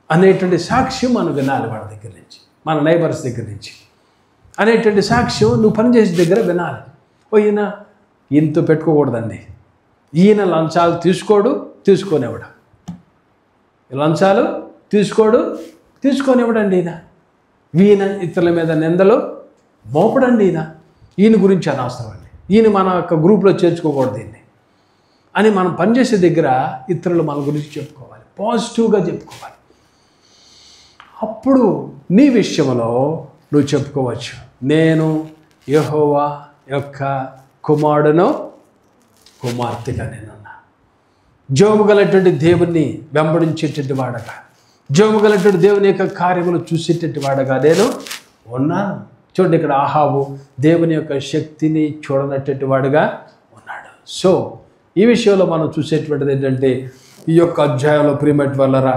S1: అనేటువంటి సాక్ష్యం మనం వినాలి. వాళ్ళ దగ్గర నుంచి, మన నైబర్స్ దగ్గర నుంచి అనేటువంటి సాక్ష్యం నువ్వు పనిచేసే దగ్గర వినాలి. ఈయన ఈయనతో పెట్టుకోకూడదండి, ఈయన లంచాలు తీసుకొనివ్వడు, లంచాలు తీసుకొనివ్వడండి, ఈయన ఇతరుల మీద నిందలు మోపడండి, ఈయన గురించి అనవసరం అండి, ఈయన మన యొక్క గ్రూప్లో చేర్చుకోకూడదు దీన్ని అని మనం పనిచేసే దగ్గర ఇతరులు మన గురించి చెప్పుకోవాలి, పాజిటివ్గా చెప్పుకోవాలి. అప్పుడు నీ విషయంలో నువ్వు చెప్పుకోవచ్చు, నేను యెహోవా యొక్క కుమారుడును కుమార్తెగా నేనున్నా, జోము గలటువంటి దేవుణ్ణి వెంబడించేటటువంటి వాడగా, జోము గలటువంటి దేవుని యొక్క కార్యములు చూసేటటువంటి వాడగా నేను ఉన్నాను. చూడండి, ఇక్కడ ఆహాబు దేవుని యొక్క శక్తిని చూడనటువంటి వాడుగా ఉన్నాడు. సో ఈ విషయంలో మనం చూసేటువంటిది ఏంటంటే, ఈ యొక్క అధ్యాయంలో ప్రియమైనటువంటి వాళ్ళరా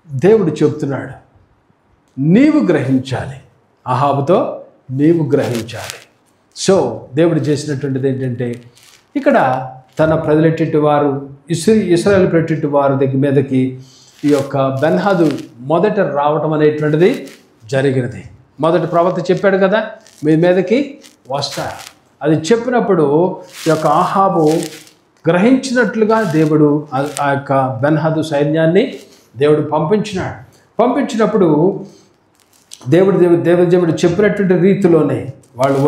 S1: దేవుడు చెప్తున్నాడు, నీవు గ్రహించాలి, ఆహాబుతో నీవు గ్రహించాలి. సో దేవుడు చేసినటువంటిది ఏంటంటే, ఇక్కడ తన ప్రజలెట్టి వారు ఇశ్రాయేలు పెట్టేటి వారి దగ్గర మీదకి ఈ యొక్క బెన్హదు మొదట రావటం అనేటువంటిది జరిగినది. మొదట ప్రవక్త చెప్పాడు కదా, మీ మీదకి వస్తారు. అది చెప్పినప్పుడు ఈ యొక్క ఆహాబు గ్రహించినట్లుగా దేవుడు ఆ యొక్క బెన్హదు సైన్యాన్ని దేవుడు పంపించినప్పుడు దేవుడు చెప్పినటువంటి రీతిలోనే వాళ్ళు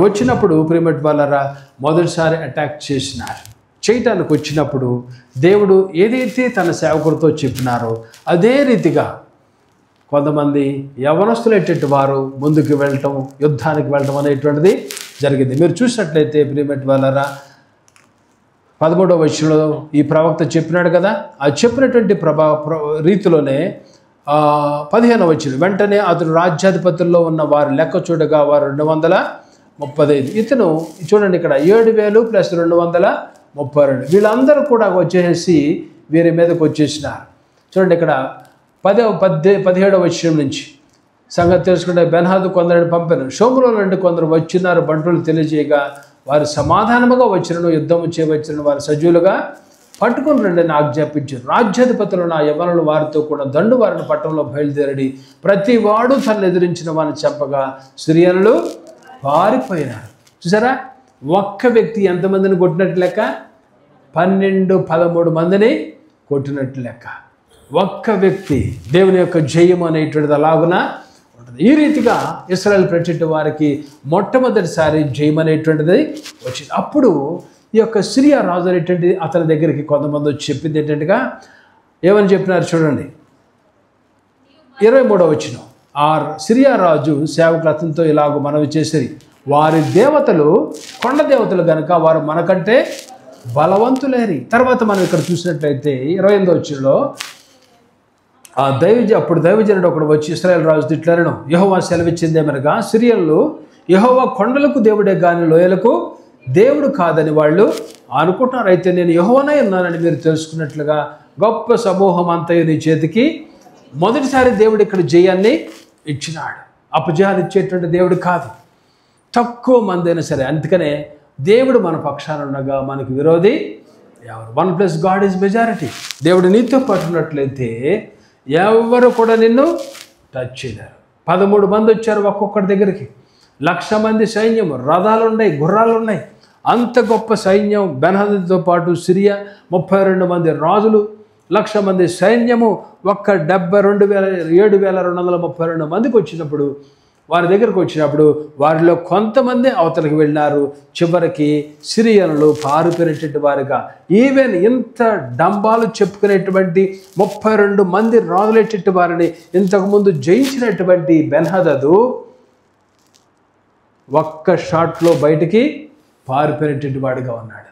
S1: వచ్చినప్పుడు ప్రియమైనటువంటి వాళ్ళరా మొదటిసారి అటాక్ చేయటానికి వచ్చినప్పుడు దేవుడు ఏదైతే తన సేవకుడితో చెప్పినారో అదే రీతిగా కొంతమంది యవనస్తులైనటువంటి వారు ముందుకు వెళ్ళటం, యుద్ధానికి వెళ్ళటం అనేటువంటిది జరిగింది. మీరు చూసినట్లయితే ప్రియమైనటువంటి వాళ్ళరా 13వ వచనంలో ఈ ప్రవక్త చెప్పినాడు కదా, ఆ చెప్పినటువంటి రీతిలోనే 15వ వచనం, వెంటనే అతడు రాజ్యాధిపతుల్లో ఉన్న వారు లెక్క చూడగా వారు 235. ఇతను చూడండి ఇక్కడ 7,000 + 232, వీళ్ళందరూ కూడా వచ్చేసి వీరి మీదకి వచ్చేసినారు. చూడండి ఇక్కడ 17వ వచనం నుంచి సంగతి తెలుసుకుంటే, బెన్హదు కొందరిని పంపాను, షోములో నుండి కొందరు వచ్చినారు, బంటులు తెలియజేయగా వారు సమాధానముగా వచ్చినను యుద్ధము చేయవచ్చిన వారు సజీవులుగా పట్టుకుని రండి అని ఆజ్ఞాపించారు. రాజ్యాధిపతులు నా యవనులు వారితో కూడా దండు వారిని పట్టణంలో బయలుదేరడి ప్రతి వాడు తనను ఎదిరించిన వారిని చెప్పగా సిరియనులు పారిపోయినారు. చూసారా, ఒక్క వ్యక్తి ఎంతమందిని కొట్టినట్టు లెక్క? 12-13 మందిని కొట్టినట్టు లెక్క. ఒక్క వ్యక్తి దేవుని యొక్క జయం అనేటువంటిది అలాగున ఉంటుంది. ఈ రీతిగా ఇశ్రాయేలు ప్రజల వారికి మొట్టమొదటిసారి జయం అనేటువంటిది వచ్చింది. అప్పుడు ఈ యొక్క సిరియా రాజు అనేటువంటి అతని దగ్గరికి కొంతమంది వచ్చి చెప్పింది ఏంటంటేగా, ఏమని చెప్పినారు చూడండి, 23వ వచనం, సిరియా రాజు సేవకులు అతనితో ఇలాగ మనవి చేసిరి, వారి దేవతలు కొండ దేవతలు కనుక వారు మనకంటే బలవంతులేరి. తర్వాత మనం ఇక్కడ చూసినట్లయితే 28వ వచనంలో అప్పుడు దైవజనుడు ఒకడు వచ్చి ఇశ్రాయేలు రాజు తిట్లనను, యెహోవా సెలవిచ్చిందేమనగా, సిరియన్లు యెహోవా కొండలకు దేవుడే గాని లోయలకు దేవుడు కాదని వాళ్ళు అనుకుంటున్నారు. అయితే నేను యెహోవానై ఉన్నానని మీరు తెలుసుకున్నట్లుగా గొప్ప సమూహం అంతయు నీ చేతికి మొదటిసారి దేవుడు ఇక్కడ జయాన్ని ఇచ్చినాడు. అపజయాన్ని ఇచ్చేటువంటి దేవుడు కాదు, తక్కువ మంది అయినా సరే. అందుకనే దేవుడు మన పక్షాన ఉండగా మనకు విరోధి ఎవరు? 1 + God ఈజ్ మెజారిటీ. దేవుడు నీతో పాటు ఉన్నట్లయితే ఎవరు కూడా నిన్ను టచ్ చేయలేరు. 13 మంది వచ్చారు ఒక్కొక్కటి దగ్గరికి, 1,00,000 మంది సైన్యం, రథాలు ఉన్నాయి, గుర్రాలు ఉన్నాయి. అంత గొప్ప సైన్యం బెన్హదదుతో పాటు సిరియా 32 మంది రాజులు, 1,00,000 మంది సైన్యము ఒక్క 7,232 మందికి వచ్చినప్పుడు, వారి దగ్గరకు వచ్చినప్పుడు వారిలో కొంతమంది అవతలికి వెళ్ళినారు. చివరికి సిరియన్లు పారిపోయినటువంటి వారుగా, ఈవెన్ ఇంత డంబాలు చెప్పుకునేటువంటి 32 మంది రాజులేటువంటి వారిని ఇంతకుముందు జయించినటువంటి బెన్హదదు ఒక్క షాట్లో బయటికి పారిపోయినటువంటి వాడిగా ఉన్నాడు.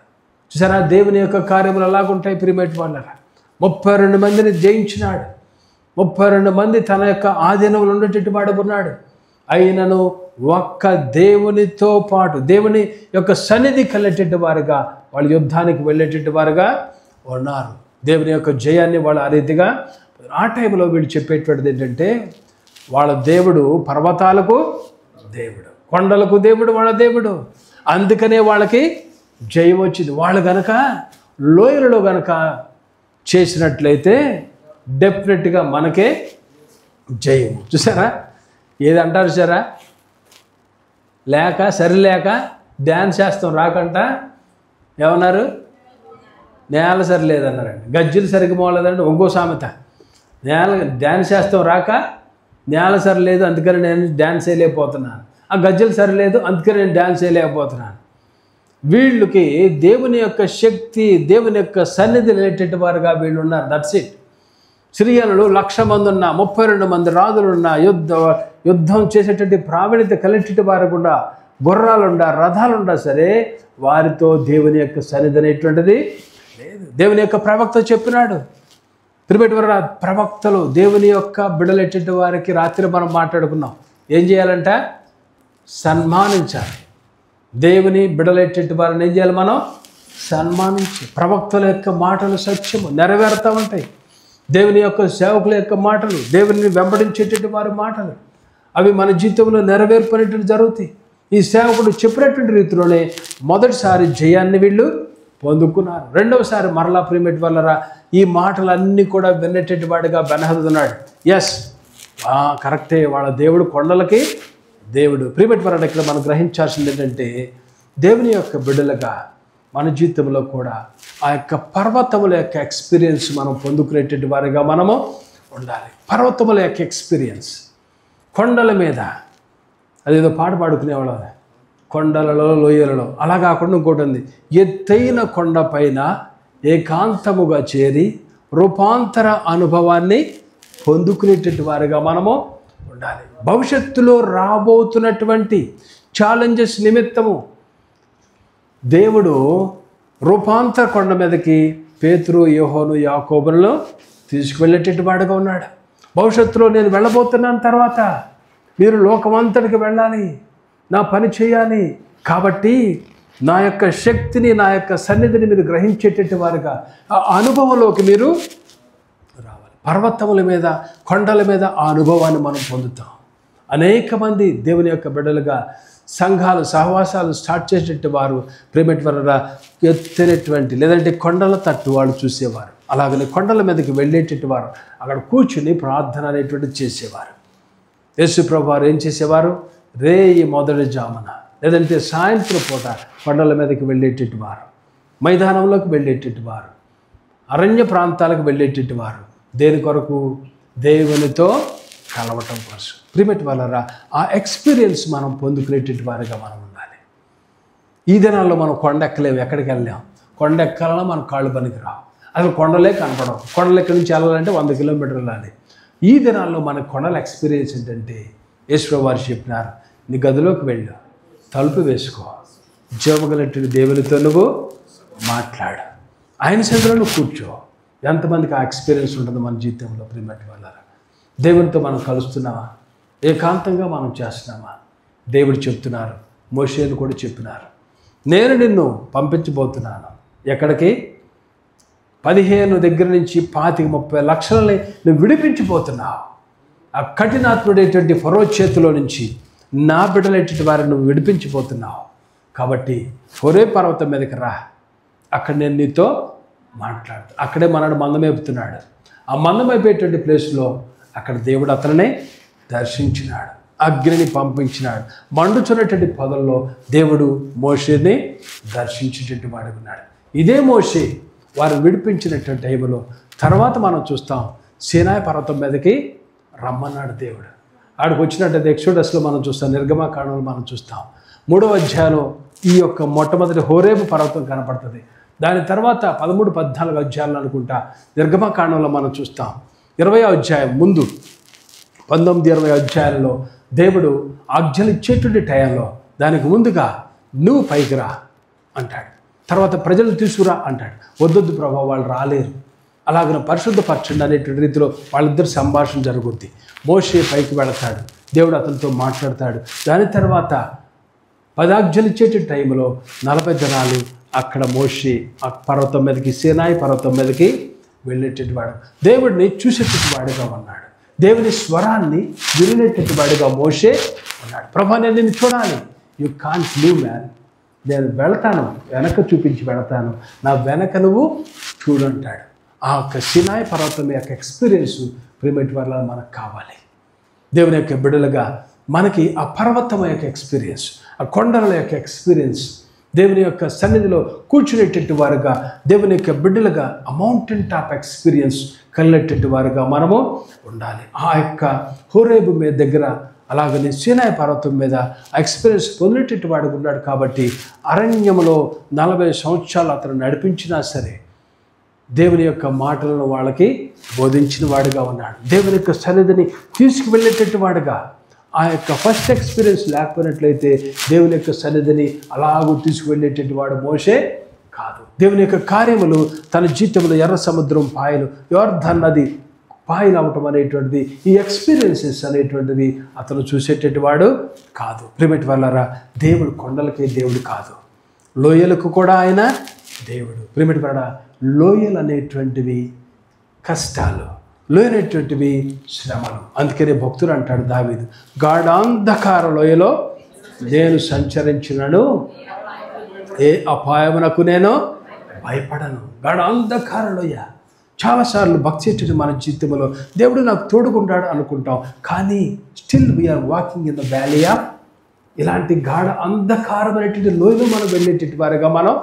S1: చూసారా దేవుని యొక్క కార్యములు అలాగుంటాయి ప్రియమైన వాళ్ళరా. 32 మందిని జయించినాడు. 32 మంది తన యొక్క ఆధీనంలో ఉండేటట్టు వాడు ఉన్నాడు. అయినను ఒక్క దేవునితో పాటు దేవుని యొక్క సన్నిధి కలిగేటట్టు వారుగా వాళ్ళు యుద్ధానికి వెళ్ళేటట్టు వారుగా ఉన్నారు. దేవుని యొక్క జయాన్ని వాళ్ళు ఆ రీతిగా ఆ టైంలో వీళ్ళు చెప్పేటువంటిది ఏంటంటే, వాళ్ళ దేవుడు పర్వతాలకు దేవుడు, కొండలకు దేవుడు, వాళ్ళ దేవుడు. అందుకనే వాళ్ళకి జయం వచ్చింది. వాళ్ళు గనక లోయలలో గనక చేసినట్లయితే డెఫినెట్గా మనకే జయం. చూసారా ఏది అంటారు చూసారా, లేక సరిలేక డ్యాన్స్ చేస్తాం రాకంట ఏమన్నారు, నేల సరిలేదన్నారండి. గజ్జలు సరిగ్గా మోలేదంటే ఇంకో సామెత, డ్యాన్స్ చేస్తాం రాక నేల సరిలేదు అందుకని నేను డ్యాన్స్ వేయలేకపోతున్నాను, ఆ గజ్జలు సరిలేదు అందుకని నేను డ్యాన్స్ వేయలేకపోతున్నాను. వీళ్ళకి దేవుని యొక్క శక్తి, దేవుని యొక్క సన్నిధి లేటెట్ వారుగా వీళ్ళు ఉన్నారు. That's it. సిరియన్లు 1,00,000 మంది ఉన్నా, 32 మంది రాజులున్నా, యుద్ధం చేసేటువంటి ప్రావీణ్యత కలిగేటి వారు కూడా, గుర్రాలుండా, రథాలుండా సరే వారితో దేవుని యొక్క సన్నిధి అనేటువంటిది లేదు. దేవుని యొక్క ప్రవక్త చెప్పినాడు. ప్రియమైన ప్రవక్తలు దేవుని యొక్క బిడ్డలేటటువంటి వారికి రాత్రి మనం మాట్లాడుకున్నాం. ఏం చేయాలంట? సన్మానించాలి. దేవుని బిడ్డలేటటువంటి వారిని ఏం చేయాలి? మనం సన్మానించి. ప్రవక్తల యొక్క మాటలు సత్యము నెరవేరుతూ ఉంటాయి. దేవుని యొక్క సేవకుల యొక్క మాటలు, దేవుని వెంబడించేటువంటి వారి మాటలు, అవి మన జీవితంలో నెరవేర్పనేటువంటి జరుగుతాయి. ఈ సేవకుడు చెప్పినటువంటి రీతిలోనే మొదటిసారి జయాన్ని వీళ్ళు పొందుకున్నారు. రెండవసారి మరలా ప్రియమైన వాళ్ళరా ఈ మాటలన్నీ కూడా వినేటటువంటి వాడిగా బెన్హదదు ఉన్నాడు. ఎస్, కరెక్టే, వాళ్ళ దేవుడు కొండలకి దేవుడు. ప్రియమైన వాళ్ళ ఇక్కడ మనం గ్రహించాల్సింది ఏంటంటే, దేవుని యొక్క బిడ్డలుగా మన జీవితంలో కూడా ఆ యొక్క పర్వతముల యొక్క ఎక్స్పీరియన్స్ మనం పొందుకునేటువంటి వారిగా మనము ఉండాలి. పర్వతముల యొక్క ఎక్స్పీరియన్స్, కొండల మీద అదేదో పాట పాడుకునేవాళ్ళ, కొండలలో లోయలలో, అలా కాకుండా ఇంకోటి ఉంది, ఎత్తైన కొండ పైన ఏకాంతముగా చేరి రూపాంతర అనుభవాన్ని పొందుకునేటువంటి వారిగా మనము ఉండాలి. భవిష్యత్తులో రాబోతున్నటువంటి ఛాలెంజెస్ నిమిత్తము దేవుడు రూపాంతర కొండ మీదకి పేతురు, యోహోను, యాకోబులను తీసుకువెళ్ళేటట్టు వాడుగా ఉన్నాడు. భవిష్యత్తులో నేను వెళ్ళబోతున్నాను, తర్వాత మీరు లోకమంతటికి వెళ్ళాలి, నా పని చేయాలి, కాబట్టి నా యొక్క శక్తిని, నా యొక్క సన్నిధిని మీరు గ్రహించేటట్టు వారుగా ఆ అనుభవంలోకి మీరు రావాలి. పర్వతముల మీద, కొండల మీద ఆ అనుభవాన్ని మనం పొందుతాం. అనేక మంది దేవుని యొక్క బిడ్డలుగా సంఘాలు, సహవాసాలు స్టార్ట్ చేసేటట్టు వారు ప్రేమేట్వర ఎత్తైనటువంటి లేదంటే కొండల తట్టు వాళ్ళు చూసేవారు. అలాగనే కొండల మీదకి వెళ్ళేటట్టు వారు అక్కడ కూర్చుని ప్రార్థన అనేటువంటిది చేసేవారు. యేసు ప్రభు వారు ఏం చేసేవారు? రేయి మొదటి జామున లేదంటే సాయంత్రం పూట కొండల మీదకి వెళ్ళేటట్టు వారు, మైదానంలోకి వెళ్ళేటట్టు వారు, అరణ్య ప్రాంతాలకు వెళ్ళేటట్టు వారు. దేని కొరకు? దేవునితో కలవటం కోసం. ప్రియమైన వాళ్ళరా ఆ ఎక్స్పీరియన్స్ మనం పొందుకునేటట్టు వారిగా మనం ఉండాలి. ఈ దినాల్లో మనం కొండ ఎక్కలేము, ఎక్కడికి వెళ్ళాం. కొండ ఎక్కాలన్నా మన కాళ్ళు పనికి రావు, అసలు కొండలే కనపడవు. కొండలు ఎక్కడి నుంచి వెళ్ళాలంటే 100 కిలోమీటర్లు వెళ్ళాలి. ఈ దినాల్లో మన కొండల ఎక్స్పీరియన్స్ ఏంటంటే, యేసు వారు చెప్పినారు, నీ గదిలోకి వెళ్ళు, తలుపు వేసుకో, జీవగలటువంటి దేవునితో నువ్వు మాట్లాడు, ఆయన సన్నిధిలో కూర్చో. ఎంతమందికి ఆ ఎక్స్పీరియన్స్ ఉంటుంది మన జీవితంలో? ప్రియమైన వాళ్ళారా దేవునితో మనం కలుస్తున్నామా? ఏకాంతంగా మనం చేస్తున్నామా? దేవుడు చెప్తున్నారు, మోషేను కూడా చెప్పినారు, నేను నిన్ను పంపించబోతున్నాను. ఎక్కడికి? 15 దగ్గర నుంచి 25-30 లక్షలని నువ్వు విడిపించబోతున్నావు. ఆ కఠినాత్ముడైనటువంటి ఫరో చేతిలో నుంచి నా బిడ్డలైనటువంటి వారిని నువ్వు విడిపించబోతున్నావు. కాబట్టి హోరే పర్వతం మీదకి రా, అక్కడ నేను నీతో మాట్లాడుతాను. అక్కడే మనడు మందమేపుతున్నాడు. ఆ మందమైపోయేటువంటి ప్లేస్లో అక్కడ దేవుడు అతనినే దర్శించినాడు, అగ్నిని పంపించినాడు. మండుచున్నటువంటి పొదల్లో దేవుడు మోషేని దర్శించేటువంటి వాడు ఉన్నాడు. ఇదే మోషే వారు విడిపించినటువంటి టైంలో తర్వాత మనం చూస్తాం, సీనాయి పర్వతం మీదకి రమ్మన్నాడు దేవుడు. ఆడికి వచ్చినట్టు ఎక్సోడస్లో మనం చూస్తాం, నిర్గమకాండంలో మనం చూస్తాం. 3వ అధ్యాయంలో ఈ యొక్క మొట్టమొదటి హోరేబు పర్వతం కనపడుతుంది. దాని తర్వాత 13-14 అధ్యాయాలు అనుకుంటా నిర్గమకాండంలో మనం చూస్తాం. 20వ అధ్యాయం ముందు 19-20 అధ్యాయాలలో దేవుడు ఆజ్ఞలు ఇచ్చేటువంటి టైంలో దానికి ముందుగా నువ్వు పైకి రా అంటాడు. తర్వాత ప్రజలు తీసుకురా అంటాడు. వద్దొద్దు ప్రభావ, వాళ్ళు రాలేరు, అలాగన పరిశుద్ధపరచండి అనేటువంటి రీతిలో వాళ్ళిద్దరు సంభాషణ జరుగుద్ది. మోషే పైకి వెళతాడు, దేవుడు అతనితో మాట్లాడతాడు. దాని తర్వాత 10 ఆజ్ఞలు ఇచ్చేట టైంలో 40 దినాలు అక్కడ మోషే ఆ పర్వతం మీదకి, సీనాయి పర్వతం మీదకి వెళ్ళేటటువంటి వాడు, దేవుడిని చూసేటటువంటి వాడుగా ఉన్నాడు. దేవుని స్వరాన్ని వినేటటువంటి వాడుగా మోషే ఉన్నాడు. ప్రభా, నేను నిన్ను చూడాలి. యు కాంట్ లీవ్ మ్యాన్, నేను వెళతాను, వెనక చూపించి వెళతాను, నా వెనక నువ్వు చూడంటాడు. ఆ యొక్క సీనాయి పర్వతం యొక్క ఎక్స్పీరియన్స్ ప్రిమేట్ వల్ల మనకు కావాలి. దేవుని యొక్క బిడ్డలుగా మనకి ఆ పర్వతం యొక్క ఎక్స్పీరియన్స్, ఆ కొండల యొక్క ఎక్స్పీరియన్స్, దేవుని యొక్క సన్నిధిలో కూర్చునేటట్టు వారుగా, దేవుని యొక్క బిడ్డలుగా ఆ మౌంటైన్ టాప్ ఎక్స్పీరియన్స్ కలిగేటట్టు వారుగా మనము ఉండాలి. ఆ యొక్క హోరేబు మీద దగ్గర, అలాగనే సీనాయి పర్వతం మీద ఎక్స్పీరియన్స్ పొందినట్టు వాడు ఉన్నాడు. కాబట్టి అరణ్యంలో 40 సంవత్సరాలు అతను నడిపించినా సరే దేవుని యొక్క మాటలను వాళ్ళకి బోధించిన వాడుగా ఉన్నాడు. దేవుని యొక్క సన్నిధిని తీసుకువెళ్ళేటట్టు వాడుగా, ఆ యొక్క ఫస్ట్ ఎక్స్పీరియన్స్ లేకపోయినట్లయితే దేవుని యొక్క సన్నిధిని అలాగూ తీసుకువెళ్ళేటట్టు వాడు మోషే కాదు. దేవుని యొక్క కార్యములు తన జీవితంలో ఎర్ర సముద్రం పాయలు, యోర్దాను నది పాయలు అవటం అనేటువంటిది, ఈ ఎక్స్పీరియన్సెస్ అనేటువంటిది అతను చూసేటట్టు వాడు కాదు. ప్రిమిట్ వల్లరా, దేవుడు కొండలకే దేవుడు కాదు, లోయలకు కూడా ఆయన దేవుడు. ప్రిమిట్ వల్ల లోయలు అనేటువంటివి కష్టాలు, లోయనేటువంటివి శ్రమలు. అందుకనే భక్తుడు అంటాడు దావీదు, గాఢాంధకార లోయలో నేను సంచరించినను ఏ అపాయమునకు నేను భయపడను. గాఢాంధకార లోయ. చాలాసార్లు భక్తి మన జీవితంలో దేవుడు నాకు తోడుకుంటాడు అనుకుంటాం, కానీ still we are walking in the valley of, ఇలాంటి గాఢ అంధకారమైనటువంటి లోయలో మనం వెళ్ళేటటువంటి వారిగా మనం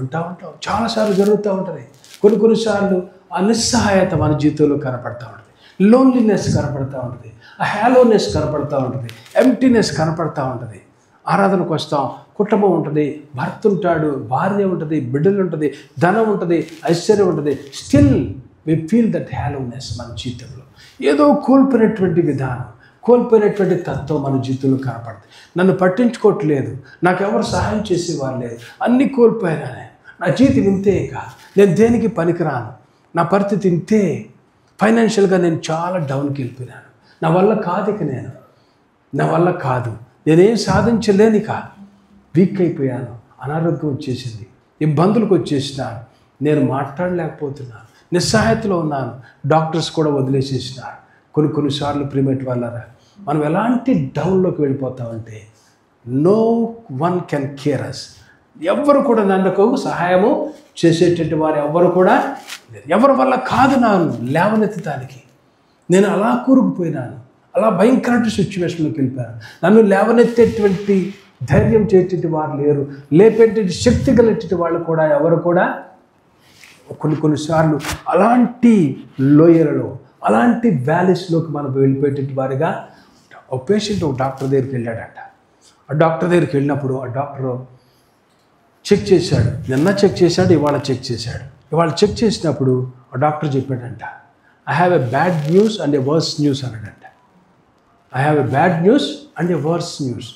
S1: ఉంటాం. చాలాసార్లు జరుగుతూ ఉంటుంది. కొన్నిసార్లు ఆ నిస్సహాయత మన జీవితంలో కనపడతా ఉంటుంది, లోన్లీనెస్ కనపడతా ఉంటుంది, ఆ హ్యాలోనెస్ కనపడతా ఉంటుంది, ఎంప్టీనెస్ కనపడతా ఉంటుంది. ఆరాధనకు వస్తాం, కుటుంబం ఉంటుంది, భర్త ఉంటాడు, భార్య ఉంటుంది, బిడ్డలు ఉంటుంది, ధనం ఉంటుంది, ఐశ్వర్యం ఉంటుంది. స్టిల్ వి ఫీల్ దట్ హ్యాలోనెస్ మన జీవితంలో. ఏదో కోల్పోయినటువంటి విధానం, కోల్పోయినటువంటి తత్వం మన జీవితంలో కనపడుతుంది. నన్ను పట్టించుకోవట్లేదు, నాకెవరు సహాయం చేసేవారు లేదు, అన్నీ కోల్పోయానే, నా జీవితం ఇంతే, ఇక నేను దేనికి పనికిరాను, నా పరిస్థితి ఇంతే, ఫైనాన్షియల్గా నేను చాలా డౌన్కి వెళ్ళిపోయినాను, నా వల్ల కాదు, ఇక నా వల్ల కాదు, నేనేం సాధించలేను, ఇక వీక్ అయిపోయాను, అనారోగ్యం వచ్చేసింది, ఇబ్బందులకు వచ్చేసినాను, నేను మాట్లాడలేకపోతున్నాను, నిస్సహాయతలో ఉన్నాను, డాక్టర్స్ కూడా వదిలేసేసినారు. కొన్నిసార్లు ప్రిమేట్ వల్లరా మనం ఎలాంటి డౌన్లోకి వెళ్ళిపోతామంటే, నో వన్ కెన్ కేర్ అస్. ఎవ్వరు కూడా నన్ను సహాయము చేసేటట్టు వారు ఎవ్వరు కూడా లేరు. ఎవరి వల్ల కాదు నాను లేవనెత్తడానికి. నేను అలా కూరుకుపోయినాను, అలా భయంకరమైన సిచ్యువేషన్లోకి వెళ్ళిపోయాను. నన్ను లేవనెత్తేటువంటి ధైర్యం చేసేటి వారు లేరు, లేపేటువంటి శక్తి కలిగేటి వాళ్ళు కూడా ఎవరు కూడా. కొన్నిసార్లు అలాంటి లోయలలో, అలాంటి వ్యాలీస్లోకి మనం వెళ్ళిపోయేటట్టు వారిగా. ఒక పేషెంట్ ఒక డాక్టర్ దగ్గరికి వెళ్ళాడంట. ఆ డాక్టర్ దగ్గరికి వెళ్ళినప్పుడు ఆ డాక్టరు చెక్ చేశాడు, నిన్న చెక్ చేశాడు, ఇవాళ చెక్ చేశాడు. ఇవాళ చెక్ చేసినప్పుడు ఆ డాక్టర్ చెప్పాడంట, I have a bad news and a worse news అన్నాడంట. I have a bad news and a worse news.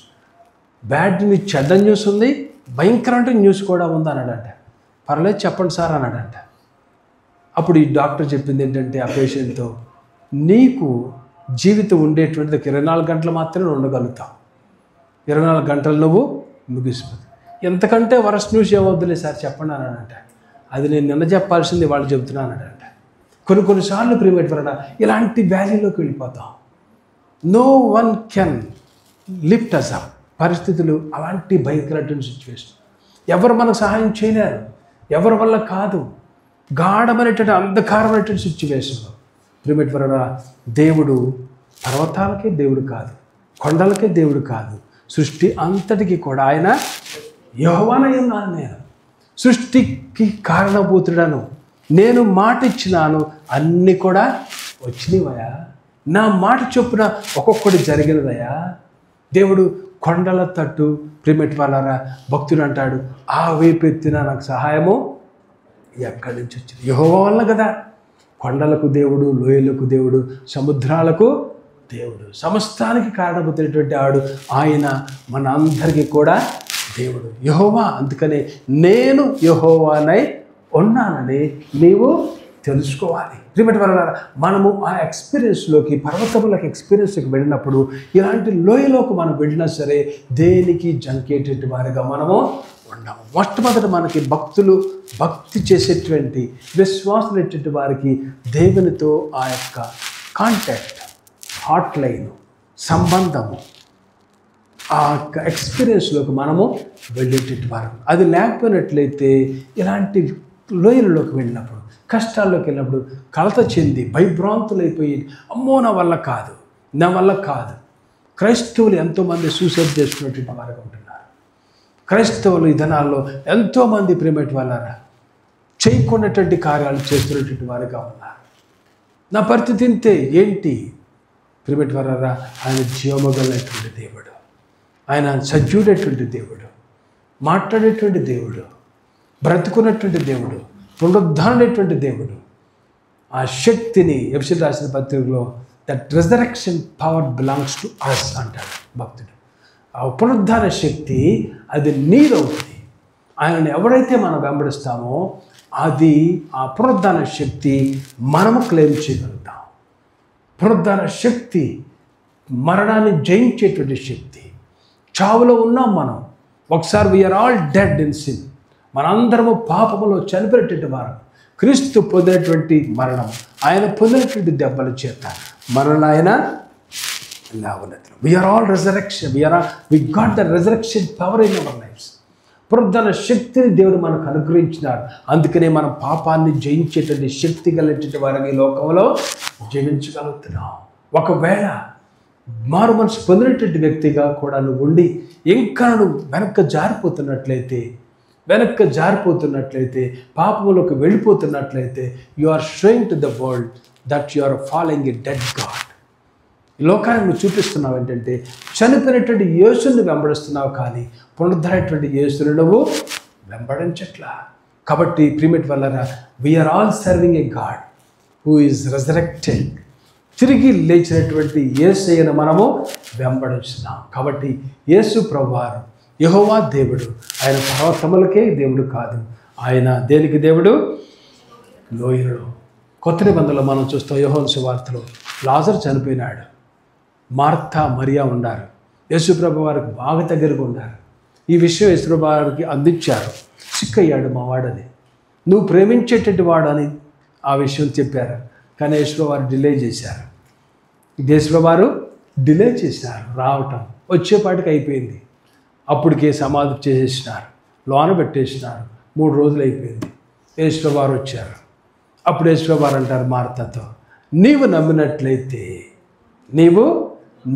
S1: Bad news, చెడ్డ న్యూస్ ఉంది, భయంకరమైన న్యూస్ కూడా ఉంది అన్నాడంట. పర్లేదు చెప్పండి సార్ అన్నాడంట. అప్పుడు ఈ డాక్టర్ చెప్పింది ఏంటంటే ఆ పేషెంట్తో, నీకు జీవితం ఉండేటువంటిది 24 గంటలు మాత్రమే ఉండగలుగుతావు, 24 గంటలు నువ్వు ముగిసిపోతుంది. ఎంతకంటే వరస్ట్ న్యూస్ ఏమవుద్దులే సార్ చెప్పండి అన్నాడంట. అది నేను నిన్న చెప్పాల్సింది వాళ్ళు చెబుతున్నానంట. కొన్నిసార్లు ప్రియమైన వలన ఇలాంటి వ్యాలీలోకి వెళ్ళిపోతాం. No one can lift us up. పరిస్థితులు అలాంటి భయంకరమైన సిచ్యువేషన్, ఎవరు మనకు సహాయం చేయలేరు, ఎవరి వల్ల కాదు. గాఢమైనటువంటి అంధకారమైనటువంటి సిచ్యువేషన్లో ప్రియమైన వలన దేవుడు పర్వతాలకే దేవుడు కాదు, కొండలకే దేవుడు కాదు, సృష్టి అంతటికి కూడా ఆయన యెహోవానై ఉన్నాను. నేను సృష్టికి కారణభూతుడను, నేను మాట ఇచ్చినాను, అన్నీ కూడా వచ్చినవయా, నా మాట చొప్పున ఒక్కొక్కటి జరిగినదయా. దేవుడు కొండల తట్టు ప్రియమైన వాళ్ళారా భక్తుడు అంటాడు, ఆ వైపు ఎత్తిన నాకు సహాయము ఎక్కడి నుంచి వచ్చింది? యెహోవా వల్ల కదా. కొండలకు దేవుడు, లోయలకు దేవుడు, సముద్రాలకు దేవుడు, సమస్తానికి కారణభూతుడైనటువంటి ఆడు ఆయన మన అందరికీ కూడా దేవుడు యెహోవా. అందుకనే నేను యెహోవానై ఉన్నానని నీవు తెలుసుకోవాలి. ప్రియమైన వారలారా, మనము ఆ ఎక్స్పీరియన్స్లోకి, పర్వతములకు ఎక్స్పీరియన్స్లోకి వెళ్ళినప్పుడు, ఇలాంటి లోయలోకి మనం వెళ్ళినా సరే దేనికి జంకేటటువంటి వారిగా మనము ఉండము. మొట్టమొదట మనకి భక్తి చేసేటువంటి విశ్వాసులైనటువంటి వారికి దేవునితో ఆ యొక్క కాంటాక్ట్, హాట్ లైన్, సంబంధము, ఆ యొక్క ఎక్స్పీరియన్స్లోకి మనము వెళ్ళేటటువంటి వారు. అది లేకపోయినట్లయితే ఇలాంటి లోయలలోకి వెళ్ళినప్పుడు, కష్టాల్లోకి వెళ్ళినప్పుడు కలత చెంది భయభ్రాంతులైపోయి అమ్మో నా వల్ల కాదు, నా వల్ల కాదు. క్రైస్తవులు ఎంతోమంది సూసైడ్ చేసుకున్నటువంటి వారుగా ఉంటున్నారు. క్రైస్తవులు ఈ దినాల్లో ఎంతోమంది ప్రియమైన వాళ్ళారా చేయకున్నటువంటి కార్యాలు చేస్తున్నటువంటి వారుగా ఉన్నారు. నా పరిస్థితి ఇంతే ఏంటి? ప్రియమైన వాళ్ళారా, ఆయన జీవమగలైనటువంటి దేవుడు, ఆయన సజీవుడైనటువంటి దేవుడు, మాట్లాడేటువంటి దేవుడు, బ్రతుకున్నటువంటి దేవుడు, పునరుద్ధారణటువంటి దేవుడు. ఆ శక్తిని ఎఫెసీయులకు రాసిన పత్రికలో that resurrection power belongs to us అంటాడు భక్తుడు. ఆ పునరుద్ధార శక్తి అది నీలో ఉంది. ఆయనను ఎవరైతే మనం వెంబడిస్తామో అది ఆ పునరుద్ధార శక్తి మనము క్లెయిమ్ చేయగలుగుతాం. పునరుద్ధార శక్తి మరణాన్ని జయించేటువంటి శక్తి. చావులో ఉన్నాం మనం. ఒకసారి we are all dead in sin. మనందరము పాపములో చనిపోయేటువంటి వారు. క్రీస్తు పొందినటువంటి మరణం, ఆయన పొందినటువంటి దెబ్బల చేత మనల్ని ఆయన లేవనెత్తారు. We are all resurrection, we got the resurrection power in our lives. పునరుద్ధరణ శక్తిని దేవుడు మనకు అనుగ్రహించినాడు. అందుకనే మనం పాపాన్ని జయించేటువంటి శక్తి కలిగినటువంటి వారిని ఈ లోకంలో జీవించగలుగుతున్నాం. ఒకవేళ మారు మనసు పొందినటువంటి వ్యక్తిగా కూడా నువ్వు ఉండి ఇంకా నువ్వు వెనక్కి జారిపోతున్నట్లయితే పాపములోకి వెళ్ళిపోతున్నట్లయితే you are showing to the world that you are following a dead god. ఈ లోకాన్ని నువ్వు చూపిస్తున్నావు ఏంటంటే చనిపోయినటువంటి యేసుని వెంబడిస్తున్నావు, కానీ పునరుద్ధరైనటువంటి యేసుని నువ్వు వెంబడించట్లా. కాబట్టి ప్రియమైన వాళ్ళారా, we are all serving a god who is resurrected. తిరిగి లేచినటువంటి యేసయ్యను మనము వెంబడించున్నాం. కాబట్టి యేసు ప్రభువారు యెహోవా దేవుడు. ఆయన పర్వతములకే దేవుడు కాదు, ఆయన దేనికి దేవుడు? లోయలో. కొత్త నిబంధనలో మనం చూస్తాం, యోహాను సువార్తలో లాజరు చనిపోయినాడు. మార్తా మరియా ఉన్నారు. యేసు ప్రభు వారికి బాగా దగ్గరగా ఉన్నారు. ఈ విషయం యేసు ప్రభు వారికి అందించారు. సిక్కయ్యాడు మా వాడని, నువ్వు ప్రేమించేటటువంటి వాడని ఆ విషయం చెప్పారు. కానీ యేసు ప్రభు వారు డిలే చేశారు. యేసు ప్రభు వారు డిలే చేశారు రావటం. వచ్చేపాటికి అయిపోయింది. అప్పటికే సమాధి చేసేసినారు, లోన పెట్టేసినారు. 3 రోజులు అయిపోయింది. యేసు ప్రభు వారు వచ్చారు. అప్పుడు యేసు ప్రభు వారు అంటారు మార్తతో, నీవు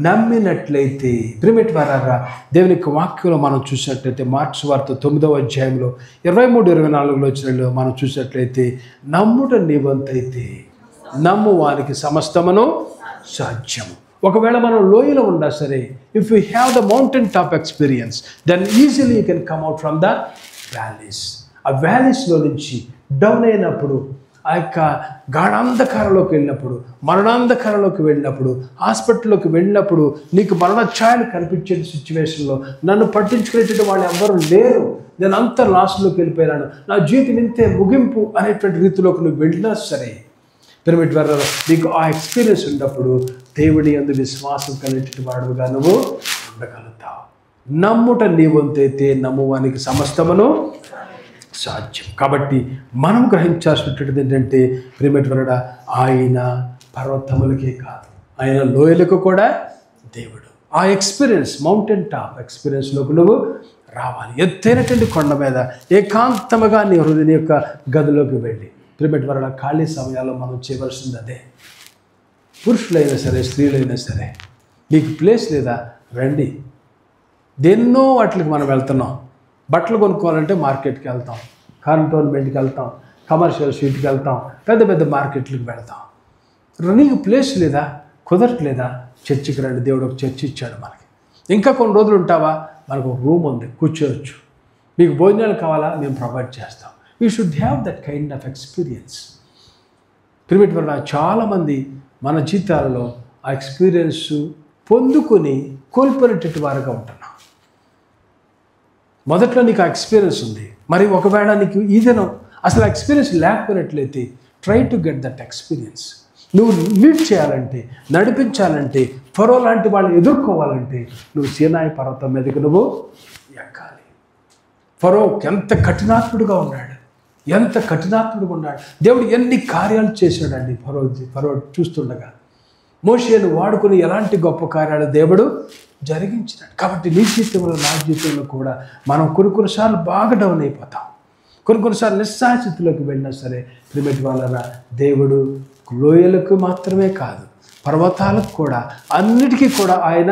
S1: నమ్మినట్లయితే ప్రియమైన వారలారా, దేవుని యొక్క వాక్యంలో మనం చూసినట్లయితే మార్క్స్ వార్త 9వ అధ్యాయంలో 23-24 వచ్చినలో మనం చూసినట్లయితే నమ్ముట నీవంతైతే నమ్ము వారికి సమస్తమును సాధ్యము. ఒకవేళ మనం లోయలో ఉన్నా సరే, if you have the mountain top experience, then easily you can come out from the valleys. ఆ వ్యాలీస్లో నుంచి డౌన్ అయినప్పుడు, ఆ యొక్క గాఢాంధకారంలోకి వెళ్ళినప్పుడు, మరణాంధకారంలోకి వెళ్ళినప్పుడు, హాస్పిటల్లోకి వెళ్ళినప్పుడు, నీకు మరణఛాయలు కనిపించే సిచ్యువేషన్లో నన్ను పట్టించుకునేటువంటి వాళ్ళు ఎవ్వరూ లేరు, నేను అంత లాస్ట్లోకి వెళ్ళిపోయాను, నా జీవితం ఇంతే ముగింపు అనేటువంటి రీతిలోకి నువ్వు వెళ్ళినా సరే, పిరమిడ్ ద్వారా నీకు ఆ ఎక్స్పీరియన్స్ ఉన్నప్పుడు దేవుడి యందు విశ్వాసం కలిగినటువంటి వాడుగా నువ్వు ఉండగలుగుతావు. నమ్ముట నీ వంతైతే నమ్మువానికి సమస్తమును సాధ్యం. కాబట్టి మనం గ్రహించాల్సినటువంటిది ఏంటంటే ప్రియమైనటువంటి ఆయన పర్వతములకే కాదు, ఆయన లోయలకు కూడా దేవుడు. ఆ ఎక్స్పీరియన్స్, మౌంటైన్ టాప్ ఎక్స్పీరియన్స్లోకి నువ్వు రావాలి. ఎత్తైనటువంటి కొండ మీద ఏకాంతముగా నీ హృదయం యొక్క గదిలోకి వెళ్ళి ప్రియమైనటువంటి ఖాళీ సమయాల్లో మనం చేయవలసింది అదే. పురుషులైనా సరే, స్త్రీలైనా సరే, మీకు ప్లేస్ లేదా రండి. ఎన్నో వాటికి మనం వెళ్తున్నాం. బట్టలు కొనుక్కోవాలంటే మార్కెట్కి వెళ్తాం, కంటోన్మెంట్కి వెళ్తాం, కమర్షియల్ స్ట్రీట్కి వెళ్తాం, పెద్ద పెద్ద మార్కెట్లకు వెళ్తాం. నీకు ప్లేస్ లేదా, కుదరట్లేదా, చర్చికి రండి. దేవుడు ఒక చర్చి ఇచ్చాడు మనకి. ఇంకా కొన్ని రోజులు ఉంటావా, మనకు ఒక రూమ్ ఉంది, కూర్చోవచ్చు. మీకు భోజనాలు కావాలా, మేము ప్రొవైడ్ చేస్తాం. You should have that kind of experience. ప్రియమైనటువంటి చాలామంది మన జీవితాలలో ఆ ఎక్స్పీరియన్స్ పొందుకొని కోల్పోయినటువంటి వారుగా ఉంటున్నాం. మొదట్లో నీకు ఆ ఎక్స్పీరియన్స్ ఉంది, మరి ఒకవేళ నీకు ఈ దినం అసలు ఎక్స్పీరియన్స్ లేకపోయినట్లయితే try to get that experience. నువ్వు లీడ్ చేయాలంటే, నడిపించాలంటే, ఫరో లాంటి వాళ్ళని ఎదుర్కోవాలంటే నువ్వు సీనాయి పర్వతం మీదకి నువ్వు ఎక్కాలి. ఫరో ఎంత కఠినాత్ముడుగా ఉన్నాడు, ఎంత కఠినాత్ముడుగా ఉన్నాడు. దేవుడు ఎన్ని కార్యాలు చేశాడండి ఫరో చూస్తుండగా. మోషేను వాడుకుని ఎలాంటి గొప్ప కార్యాలు దేవుడు జరిగించినాడు. కాబట్టి నీ జీవితంలో, నా జీవితంలో కూడా మనం కొన్నిసార్లు బాగా డౌన్ అయిపోతాం. కొన్నిసార్లు నిస్సాస్థితిలోకి వెళ్ళినా సరే ప్రియమైన వాళ్ళరా, దేవుడు లోయలకు మాత్రమే కాదు, పర్వతాలకు కూడా, అన్నిటికీ కూడా ఆయన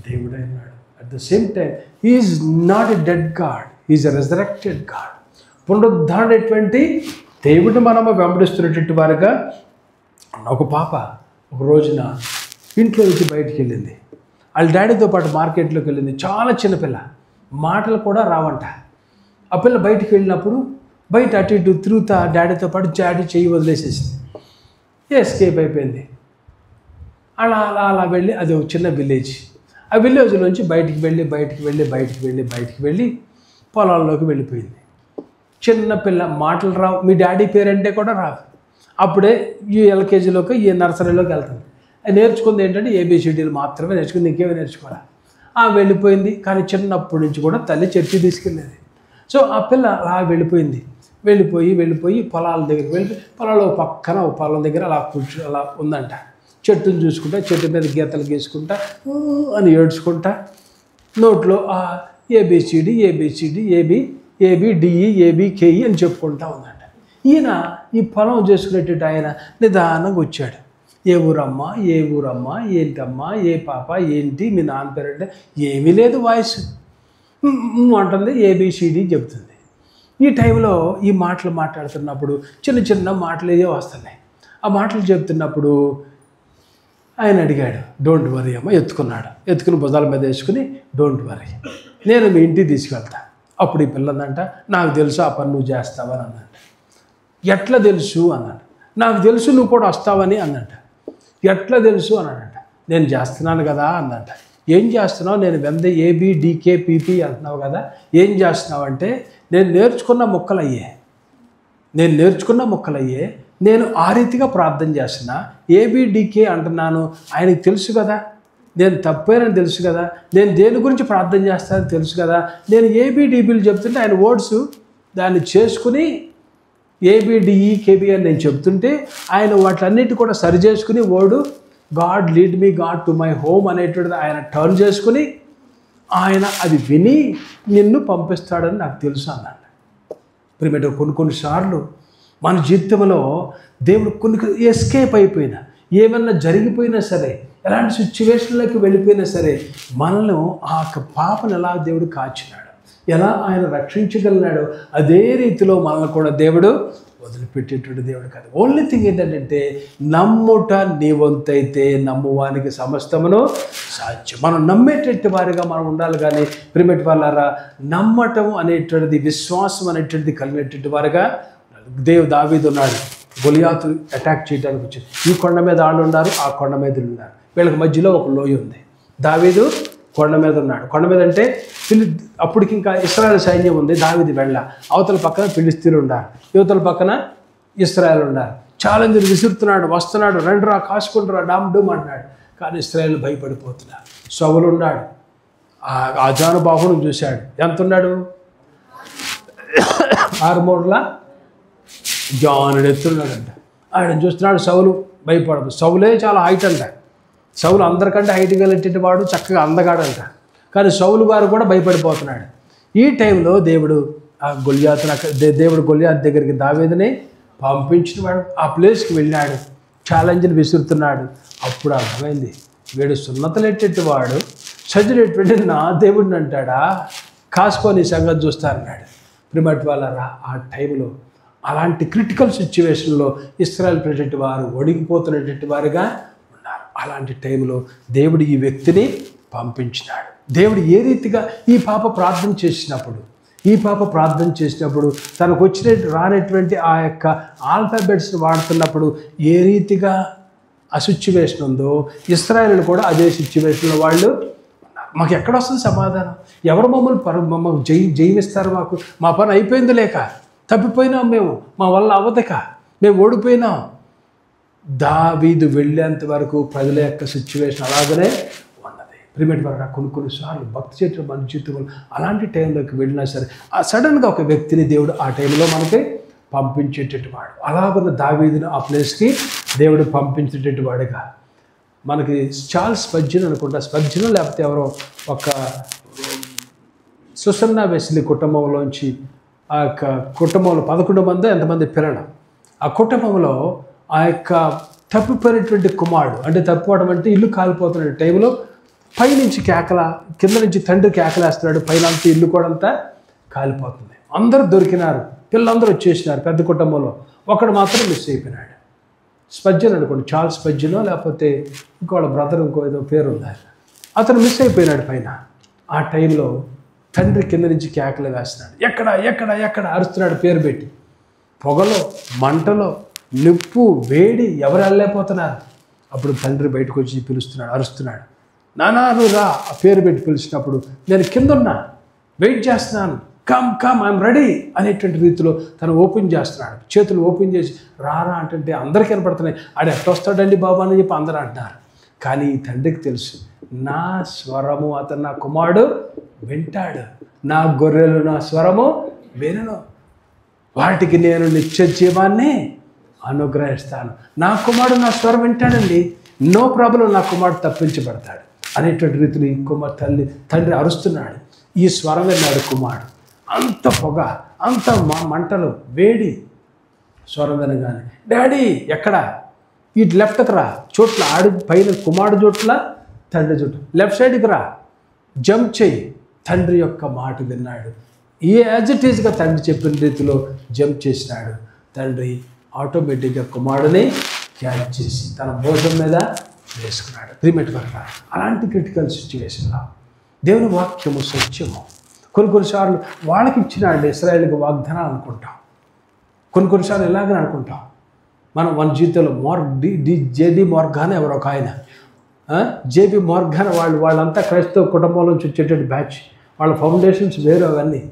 S1: దేవుడైనాడు. At the same time he is not a dead god, he is a resurrected god. పునరుద్ధరణటువంటి దేవుడిని మనము వెంబడిస్తున్నటువంటి వారుగా. ఒక పాప ఒక రోజున ఇంట్లో నుంచి బయటికి వెళ్ళింది. వాళ్ళ డాడీతో పాటు మార్కెట్లోకి వెళ్ళింది. చాలా చిన్నపిల్ల, మాటలు కూడా రావంట. ఆ పిల్ల బయటికి వెళ్ళినప్పుడు బయట అటు ఇటు తిరుగుతా డాడీతో పాటు డాడీ చెయ్యి వదిలేసేసింది. ఎస్కేప్ అయిపోయింది. అలా అలా అలా వెళ్ళి, అది ఒక చిన్న విలేజ్. ఆ విలేజ్లోంచి బయటికి వెళ్ళి పొలాల్లోకి వెళ్ళిపోయింది. చిన్న పిల్ల, మాటలు రావు, మీ డాడీ పేరంటే కూడా రావు. అప్పుడే ఈ ఎల్కేజీలోకి, ఈ నర్సరీలోకి వెళ్తుంది. నేర్చుకుంది ఏంటంటే ఏబిసిడీలు మాత్రమే నేర్చుకుంది, ఇంకేమీ నేర్చుకోవాలి. వెళ్ళిపోయింది. కానీ చిన్నప్పటి నుంచి కూడా తల్లి చర్చి తీసుకెళ్ళేది. సో ఆ పిల్ల అలా వెళ్ళిపోయి పొలాల దగ్గరికి వెళ్ళి, పొలాల పక్కన ఒక పొలం దగ్గర అలా అలా ఉందంట. చెట్టును చూసుకుంటా, చెట్టు మీద గీతలు గీసుకుంటా అని ఏడ్చుకుంటా, నోట్లో ఏబిసిడి ఏబిడిఈ ఏబికేఈ అని చెప్పుకుంటా ఉందంట. ఈయన ఈ పొలం చేసుకునేటట్టు ఆయన నిదానంగా వచ్చాడు. ఏ ఊరమ్మా, ఏంటమ్మా, ఏ పాప, ఏంటి, మీ నాన్న పేరు అంటే ఏమీ లేదు, వాయిస్ అంటుంది, ఏబిసిడి చెప్తుంది. ఈ టైంలో ఈ మాటలు మాట్లాడుతున్నప్పుడు చిన్న మాటలు ఏవో వస్తున్నాయి. ఆ మాటలు చెప్తున్నప్పుడు ఆయన అడిగాడు, డోంట్ వరీ అమ్మ. ఎత్తుకుని భుజాల మీద వేసుకుని, డోంట్ వరీ, నేను మీ ఇంటికి తీసుకెళ్తా. అప్పుడు ఈ పిల్లందంట, నాకు తెలుసు ఆ పని నువ్వు చేస్తావని అన్నట్టు. ఎట్లా తెలుసు అన్నాడు. నాకు తెలుసు నువ్వు కూడా వస్తావని అన్నట్ట. ఎట్లా తెలుసు అన్నాడంట. నేను చేస్తున్నాను కదా అన్నట్ట. ఏం చేస్తున్నావు? నేను వెంద ఏబిడికేపిపి అంటున్నావు కదా, ఏం చేస్తున్నావు అంటే, నేను నేర్చుకున్న మొక్కలయ్యే నేను ఆ రీతిగా ప్రార్థన చేస్తున్నా. ఏబిడికే అంటున్నాను, ఆయనకి తెలుసు కదా, నేను తప్పేనని తెలుసు కదా, నేను దేని గురించి ప్రార్థన చేస్తానని తెలుసు కదా. నేను ఏబిడిబిలు చెప్తుంటే ఆయన వర్డ్స్ దాన్ని చేసుకుని ఏబిడిఈకేబి అని నేను చెప్తుంటే ఆయన వాటిలన్నిటి కూడా సరి చేసుకుని word God lead me God to my home అనేటువంటిది ఆయన టర్న్ చేసుకుని ఆయన అది విని నిన్ను పంపిస్తాడని నాకు తెలుసు అన్నాడు. ప్రియమైన కొన్నిసార్లు మన జీవితంలో దేవుడు కొన్ని ఎస్కేప్ అయిపోయినా, ఏమన్నా జరిగిపోయినా సరే, ఎలాంటి సిచ్యువేషన్లోకి వెళ్ళిపోయినా సరే, మనల్ని ఆ పాపను ఎలా దేవుడు కాచినాడు, ఎలా ఆయన రక్షించగలిగినాడో అదే రీతిలో మనల్ని కూడా దేవుడు వదిలిపెట్టేటువంటి దేవుడు కాదు. ఓన్లీ థింగ్ ఏంటంటే, నమ్ముట నీ వంతైతే నమ్మువానికి సమస్తమును సాధ్యం. మనం నమ్మేటట్టు వారిగా మనం ఉండాలి. కానీ ప్రియమైన వాళ్ళారా, నమ్మటం అనేటువంటిది, విశ్వాసం అనేటువంటిది కలిగినటువంటి వారుగా దావీదు ఉన్నాడు. గొలియాతు అటాక్ చేయడానికి వచ్చింది. ఈ కొండ మీద వాళ్ళు ఉన్నారు, ఆ కొండ మీద ఉన్నారు. వీళ్ళకి మధ్యలో ఒక లోయ ఉంది. దావీదు కొండ మీద ఉన్నాడు. కొండ మీద అంటే అప్పటికి ఇంకా ఇశ్రాయేల్ సైన్యం ఉంది. దావీదు వెళ్ళ. అవతల పక్కన ఫిలిస్తీన్లు ఉన్నారు, యువతల పక్కన ఇశ్రాయేల్ ఉన్నారు. ఛాలెంజ్ని విసురుతున్నాడు, వస్తున్నాడు, రండిరా కాసుకుంటురా డామ్ డూమ్ అంటున్నాడు. కానీ ఇశ్రాయేల్ భయపడిపోతున్నారు. సౌలు ఉన్నాడు, ఆ జానుబాహును చూశాడు. ఎంత ఉన్నాడు? 6 మూరల జానుడు ఎత్తున్నాడంట. ఆయన చూస్తున్నాడు. సౌలు భయపడదు. సౌలే చాలా హైట్ అంట. సౌలు అందరికంటే హైట్ కలిగేటువంటి వాడు, చక్కగా అందగాడంట. కానీ సౌలు గారు కూడా భయపడిపోతున్నాడు. ఈ టైంలో దేవుడు గొల్యాతు దగ్గరికి దావీదుని పంపించిన వాడు. ఆ ప్లేస్కి వెళ్ళాడు, ఛాలెంజ్ని విసురుతున్నాడు. అప్పుడు అర్థమైంది, వీడు సున్నతలేటట్టు వాడు చదివేటువంటి నా దేవుడిని అంటాడా, కాసుకొని సంగతి చూస్తానన్నాడు. ప్రిమటి వాళ్ళరా, ఆ టైంలో అలాంటి క్రిటికల్ సిచ్యువేషన్లో ఇశ్రాయేల్ ప్రజెంట్ వారు ఒడిగిపోతున్నటువంటి వారుగా ఉన్నారు. అలాంటి టైంలో దేవుడు ఈ వ్యక్తిని పంపించినాడు. దేవుడు ఏ రీతిగా ఈ పాప ప్రార్థన చేసినప్పుడు తనకు రానటువంటి ఆ యొక్క ఆల్ఫాబెట్స్ని వాడుతున్నప్పుడు ఏ రీతిగా ఆ సిచ్యువేషన్ ఉందో, ఇశ్రాయేలు కూడా అదే సిచ్యువేషన్లో వాళ్ళు ఉన్నారు. మాకు ఎక్కడ వస్తుంది సమాధానం? ఎవరు మమ్మల్ని జయిస్తారు? మా పని అయిపోయింది లేక, తప్పిపోయినాం మేము, మా వల్ల అవ్వదక, మేము ఓడిపోయినాం. దావీదు వెళ్ళేంత వరకు ప్రజల యొక్క సిచ్యువేషన్ అలాగనే ఉన్నది. ప్రిమేట్ వరకు కొన్నిసార్లు భక్తి చేసిన మన జీవితంలో అలాంటి టైంలోకి వెళ్ళినా సరే సడన్గా ఒక వ్యక్తిని దేవుడు ఆ టైంలో మనకి పంపించేటట్టు వాడు. అలాగున్న దావీదును ఆ ప్లేస్కి దేవుడు పంపించేటట్టు వాడుగా మనకి చార్ల్స్ స్పర్జన్ అనుకుంటా, స్పర్జన్ లేకపోతే ఎవరో ఒక సుసన్నా వెస్లీ కుటుంబంలోంచి, ఆ యొక్క కుటుంబంలో 11 మంది ఎంతమంది పిల్లలు, ఆ కుటుంబంలో ఆ యొక్క తప్పిపోయినటువంటి కుమారుడు, అంటే తప్పిపోవడం అంటే ఇల్లు కాలిపోతున్న టైంలో పైనుంచి కింద నుంచి తండ్రి కేకలేస్తున్నాడు, పైన అంతా ఇల్లు కూడా అంతా కాలిపోతుంది. అందరూ దొరికినారు, పిల్లలందరూ వచ్చేసినారు పెద్ద కుటుంబంలో. ఒకడు మాత్రం మిస్ అయిపోయినాడు. స్పర్జన్ అనుకోండి, చార్ల్స్ స్పర్జనో లేకపోతే ఇంకోళ్ళ బ్రదర్ ఇంకో ఏదో పేరు ఉంది. అతను మిస్ అయిపోయినాడు పైన. ఆ టైంలో తండ్రి కింద నుంచి కేకలు వేస్తున్నాడు, ఎక్కడ ఎక్కడ ఎక్కడ అరుస్తున్నాడు పేరు పెట్టి. పొగలో, మంటలో, నిప్పు, వేడి, ఎవరు వెళ్ళలేకపోతున్నారు. అప్పుడు తండ్రి బయటకు వచ్చి పిలుస్తున్నాడు, అరుస్తున్నాడు, నానా నువ్వు రా. ఆ పేరు పెట్టి పిలిచినప్పుడు నేను కింద ఉన్నా, వెయిట్ చేస్తున్నాను, కమ్ ఐఎమ్ రెడీ అనేటువంటి రీతిలో తను ఓపెన్ చేస్తున్నాడు. చేతులు ఓపెన్ చేసి రారా అంటే అందరికీ కనపడుతున్నాయి. ఆడు ఎట్లా వస్తాడండి బాబా అని చెప్పి అందరూ అంటున్నారు. కానీ ఈ తండ్రికి తెలుసు, నా స్వరము అతను నా కుమారుడు వింటాడు, నా గొర్రెలు నా స్వరము వినను, వాటికి నేను నిత్య జీవాన్ని అనుగ్రహిస్తాను. నా కుమారుడు నా స్వరం వింటాడండి, నో ప్రాబ్లం, నా కుమారుడు తప్పించబడతాడు అనేటువంటి రీతిలో ఈ తండ్రి అరుస్తున్నాడు. ఈ స్వరం విన్నాడు కుమారుడు. అంత పొగ, అంత మంటలు, వేడి. స్వరం వినగానే డాడీ ఎక్కడ, ఇటు లెఫ్ట్కి రా, చోట్ల ఆడి పైన కుమారుడు చోట్ల తండ్రి చోట్ల లెఫ్ట్ సైడ్కి రా, జంప్ చేయి. తండ్రి యొక్క మాట విన్నాడు. ఈ యాజ్ ఇట్ ఈజ్గా తండ్రి చెప్పిన రీతిలో జంప్ చేసినాడు. తండ్రి ఆటోమేటిక్గా కుమారుడిని క్యాచ్ చేసి తన భోజనం మీద వేసుకున్నాడు. ప్రిమేట్ వరకు అలాంటి క్రిటికల్ సిచ్యువేషన్లో దేవుని వాక్యము సత్యము. కొన్నిసార్లు వాళ్ళకి ఇచ్చినాడు ఇశ్రాయేలుకి వాగ్దానం అనుకుంటాం, కొన్నిసార్లు ఎలాగని అనుకుంటాం. మనం మన జీవితంలో జేబీ మోర్గాన్ ఎవరో ఒక ఆయన, జేబీ మోర్గాన్ వాళ్ళంతా క్రైస్తవ కుటుంబం నుంచి వచ్చేటువంటి బ్యాచ్. వాళ్ళ ఫౌండేషన్స్ వేరు, అవన్నీ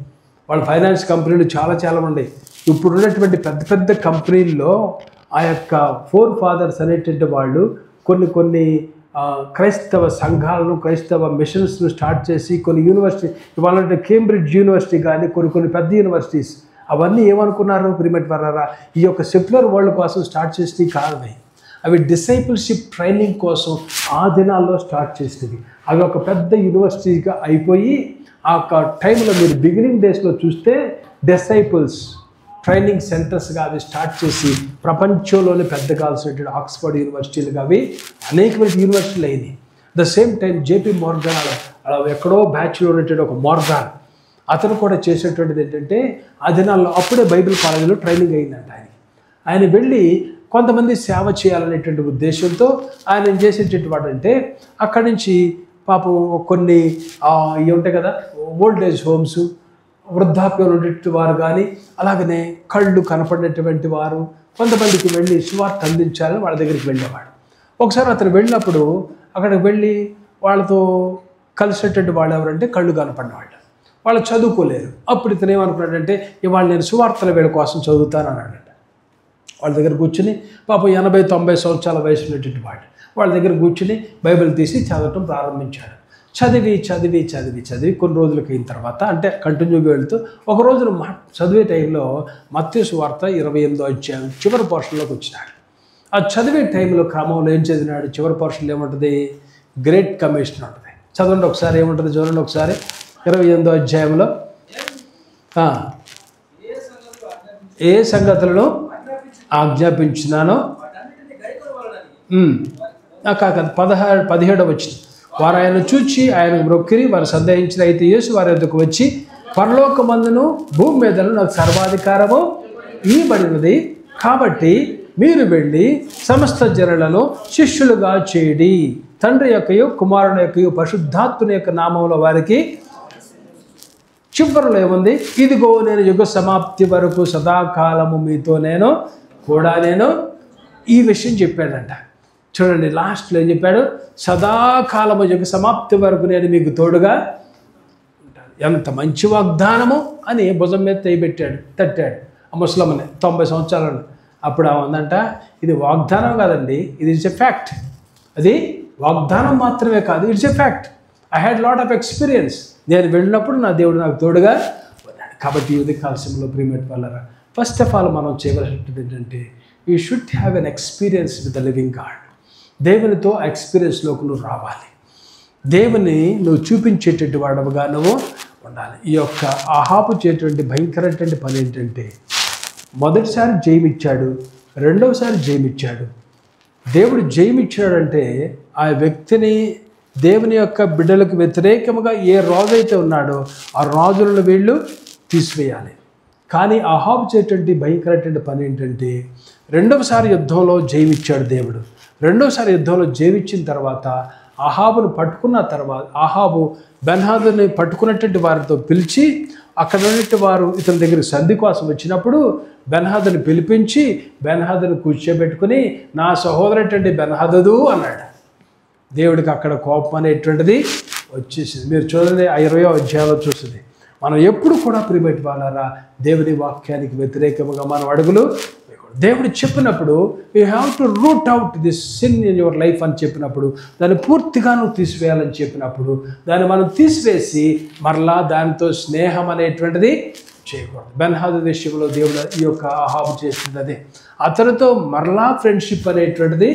S1: వాళ్ళ ఫైనాన్స్ కంపెనీలు చాలా ఉన్నాయి. ఇప్పుడు ఉన్నటువంటి పెద్ద పెద్ద కంపెనీల్లో ఆ యొక్క 4 ఫాదర్స్ అనేటువంటి వాళ్ళు కొన్ని క్రైస్తవ సంఘాలను, క్రైస్తవ మిషన్స్ను స్టార్ట్ చేసి కొన్ని యూనివర్సిటీ, ఇవాళ కేంబ్రిడ్జ్ యూనివర్సిటీ కానీ కొన్ని పెద్ద యూనివర్సిటీస్, అవన్నీ ఏమనుకున్నారు ప్రిమేట్ వరారా, ఈ యొక్క సెక్యులర్ వరల్డ్ కోసం స్టార్ట్ చేసినవి కాదవి. అవి డిసైపుల్షిప్ ట్రైనింగ్ కోసం ఆ దినాల్లో స్టార్ట్ చేసినవి. అవి ఒక పెద్ద యూనివర్సిటీగా అయిపోయి ఆ టైంలో మీరు బిగినింగ్ డేస్లో చూస్తే డిసైపుల్స్ ట్రైనింగ్ సెంటర్స్గా అవి స్టార్ట్ చేసి ప్రపంచంలోనే పెద్ద కావాల్సినటువంటి ఆక్స్ఫర్డ్ యూనివర్సిటీలుగా అవి అనేకమైన యూనివర్సిటీలు అయినాయి. The same time JP Morgan అలా ఎక్కడో బ్యాచ్లో ఉన్నటువంటి ఒక మోర్గాన్, అతను కూడా చేసేటువంటిది ఏంటంటే ఆ దినాల్లో అప్పుడే బైబిల్ కాలేజీలో ట్రైనింగ్ అయిందంట ఆయన వెళ్ళి కొంతమంది సేవ చేయాలనేటువంటి ఉద్దేశంతో ఆయన ఏం చేసేటువంటి వాడంటే అక్కడి నుంచి పాపం కొన్ని ఇవి ఉంటాయి కదా, ఓల్డ్ ఏజ్ హోమ్స్, వృద్ధాప్యంలో ఉండేటువంటి వారు కానీ, అలాగనే కళ్ళు కనపడినటువంటి వారు కొంతమందికి వెళ్ళి సువార్త అందించాలని వాళ్ళ దగ్గరికి వెళ్ళేవాడు. ఒకసారి అతను వెళ్ళినప్పుడు అక్కడికి వెళ్ళి వాళ్ళతో కలిసినటువంటి వాళ్ళు ఎవరంటే కళ్ళు కనపడిన వాళ్ళు చదువుకోలేరు. అప్పుడు ఇతను ఏమనుకున్నాడంటే ఇవాళ నేను సువార్తల వేళ కోసం చదువుతాను అన్నాడంట. వాళ్ళ దగ్గర కూర్చుని పాపం 80-90 సంవత్సరాల వయసు ఉన్నటువంటి వాళ్ళ దగ్గర కూర్చుని బైబిల్ తీసి చదవటం ప్రారంభించాడు. చదివి చదివి చదివి చదివి కొన్ని రోజులకి అయిన తర్వాత అంటే కంటిన్యూగా వెళుతూ ఒక రోజున చదివే టైంలో మత్తయి సువార్త 28వ అధ్యాయం చివరి పోర్షన్లోకి వచ్చినాడు. ఆ చదివే టైంలో క్రమంలో ఏం చదివినాడు? చివరి పోర్షన్లో ఏముంటుంది? గ్రేట్ కమిషన్ ఉంటుంది. చదవండి ఒకసారి, ఏముంటుంది చూడండి ఒకసారి. 28వ అధ్యాయంలో ఏ సంగతులను ఆజ్ఞాపించినానో కాక 17వ వచ్చింది. వారు ఆయన చూచి ఆయన మ్రొక్కిరి, వారు సందేహించిన. అయితే యేసు వారి వద్దకు వచ్చి, పరలోకమందును భూమి మీదను నాకు సర్వాధికారము ఇవ్వబడినది, కాబట్టి మీరు వెళ్ళి సమస్త జనులను శిష్యులుగా చేయుడి, తండ్రి యొక్కయు కుమారుని యొక్కయు పరిశుద్ధాత్ముని యొక్క నామంలో వారికి. చివరిలో ఏముంది? ఇదిగో నేను యుగ సమాప్తి వరకు సదాకాలము మీతో నేను ఈ విషయం చెప్పాడంట. చూడండి, లాస్ట్లో ఏం చెప్పాడు? సదాకాలము యుగ సమాప్తి వరకు నేను మీకు తోడుగా ఉంటాను. ఎంత మంచి వాగ్దానము అని భుజం మీద తట్టాడు ఆ ముసలమ్మని 90 సంవత్సరాలు. అప్పుడు ఆమె ఇది వాగ్దానం కాదండి, ఇది ఇట్స్ ఎ ఫ్యాక్ట్. అది వాగ్దానం మాత్రమే కాదు, it's a fact. I had lot of experience. నేను వెళ్ళినప్పుడు నా దేవుడు నాకు తోడుగా ఉన్నాడు. కాబట్టి ఇది కాల్సంలో ప్రీమేట్ వాళ్ళరా, ఫస్ట్ ఆఫ్ ఆల్ మనం చేయవలసినది ఏంటంటే, you should have an experience with the living God. దేవునితో ఆ ఎక్స్పీరియన్స్లోకి నువ్వు రావాలి. దేవుని నువ్వు చూపించేటటువంటి వాడవుగా నువ్వు ఉండాలి. ఈ యొక్క ఆహాబు చేసేటువంటి భయంకరమైనటువంటి పని ఏంటంటే, మొదటిసారి జయమిచ్చాడు, రెండవసారి జయమిచ్చాడు. దేవుడు జయమిచ్చాడంటే ఆ వ్యక్తిని, దేవుని యొక్క బిడ్డలకు వ్యతిరేకముగా ఏ రాజు అయితే ఉన్నాడో ఆ రాజులను వీళ్ళు తీసివేయాలి. కానీ ఆహాబు చేసేటువంటి భయంకరమైనటువంటి పని ఏంటంటే, రెండవసారి యుద్ధంలో జయమిచ్చాడు దేవుడు. రెండవసారి యుద్ధంలో జయమిచ్చిన తర్వాత ఆహాబును పట్టుకున్న తర్వాత ఆహాబు బెన్హదదుని పట్టుకున్నటువంటి వారితో పిలిచి, అక్కడ ఉన్నటువంటి వారు ఇతని దగ్గరికి సంధి కోసం వచ్చినప్పుడు బెన్హదదుని పిలిపించి బెన్హదదుని కూర్చోబెట్టుకుని, నా సహోదరుడు బెన్హదదు అన్నాడు. దేవుడికి అక్కడ కోపం అనేటువంటిది వచ్చేసింది. మీరు చూడండి, 20వ అధ్యాయంలో చూస్తుంది. మనం ఎప్పుడు కూడా ప్రియమైన వాళ్ళారా, దేవుని వాక్యానికి వ్యతిరేకంగా మనం అడుగులు. దేవుడు చెప్పినప్పుడు you have to root out this sin in your life అని చెప్పినప్పుడు, దాన్ని పూర్తిగా నువ్వు తీసివేయాలని చెప్పినప్పుడు, దాన్ని మనం తీసివేసి మరలా దానితో స్నేహం అనేటువంటిది చేయకూడదు. బెన్హదదు విషయంలో దేవుడు ఈ యొక్క ఆహాబు చేసింది అదే. అతనితో మరలా ఫ్రెండ్షిప్ అనేటువంటిది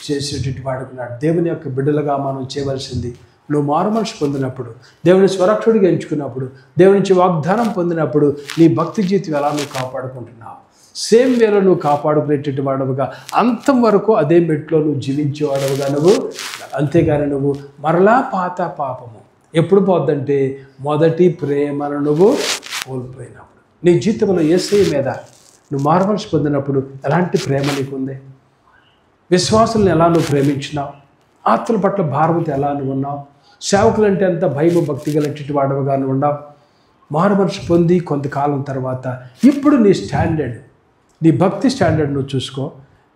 S1: చేసేటట్టు వాడుకున్నాడు. దేవుని యొక్క బిడ్డలుగా మనం చేయవలసింది, నువ్వు మారుమనసు పొందినప్పుడు, దేవుని స్వరక్షుడిగా ఎంచుకున్నప్పుడు, దేవుని నుంచి వాగ్దానం పొందినప్పుడు నీ భక్తి జీవితం ఎలా నువ్వు కాపాడుకుంటున్నావు, సేమ్ వేలో నువ్వు కాపాడుకునేటటువంటి వాడవుగా, అంతం వరకు అదే మెట్లో నువ్వు జీవించేవాడవుగా నువ్వు. అంతేగాని నువ్వు మరలా పాత పాపము ఎప్పుడు పోద్దంటే, మొదటి ప్రేమను నువ్వు కోల్పోయినప్పుడు. నీ జీవితంలో యేసయ్య మీద నువ్వు మారుమనసు పొందినప్పుడు ఎలాంటి ప్రేమ నీకుంది? విశ్వాసులను ఎలా నువ్వు ప్రేమించినావు? ఆత్మల పట్ల భారవత ఎలా నువ్వు ఉన్నావు? సేవకులంటే ఎంత భయము భక్తి గలటి వాడవుగా నువ్వు ఉన్నావు? మారుమనసు పొంది కొంతకాలం తర్వాత ఇప్పుడు నీ స్టాండర్డ్, నీ భక్తి స్టాండర్డ్ నువ్వు చూసుకో.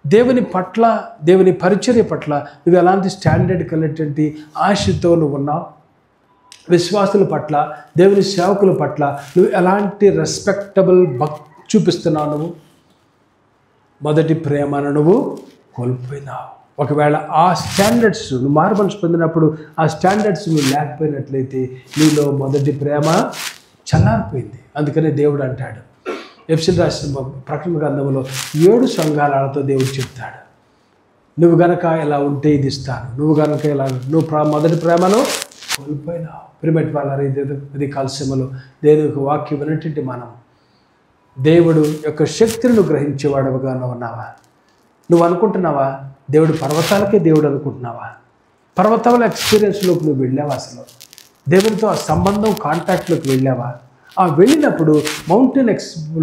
S1: దేవుని పట్ల, దేవుని పరిచర్య పట్ల నువ్వు ఎలాంటి స్టాండర్డ్ కలిగినటువంటి ఆశతో నువ్వు ఉన్నావు? విశ్వాసుల పట్ల, దేవుని సేవకుల పట్ల నువ్వు ఎలాంటి రెస్పెక్టబుల్ చూపిస్తున్నావు? నువ్వు మొదటి ప్రేమను నువ్వు కోల్పోయినావు. ఒకవేళ ఆ స్టాండర్డ్స్ నువ్వు మారుమనసు పొందినప్పుడు ఆ స్టాండర్డ్స్ నువ్వు లేకపోయినట్లయితే నీలో మొదటి ప్రేమ చల్లారిపోయింది. అందుకనే దేవుడు అంటాడు, ఎఫెసీయులకు రాసిన ప్రకటన గ్రంథంలో 7 సంఘాలతో దేవుడు చెప్తాడు, నువ్వు గనక ఇలా ఉంటే ఇది ఇస్తాను, నువ్వు గనక ఇలా నువ్వు మొదటి ప్రేమను కోల్పోయినావు. ప్రిమెట్ వాళ్ళ ఇది కలసములు దేవుని యొక్క వాక్యం వినటువంటి మనం దేవుడు యొక్క శక్తిని గ్రహించేవాడుగా ఉన్నావా? నువ్వు అనుకుంటున్నావా దేవుడు పర్వతాలకే దేవుడు అనుకుంటున్నావా? పర్వతాల ఎక్స్పీరియన్స్లోకి నువ్వు వెళ్ళావా? అసలు దేవునితో ఆ సంబంధం కాంటాక్ట్లోకి వెళ్ళావా? ఆ వెళ్ళినప్పుడు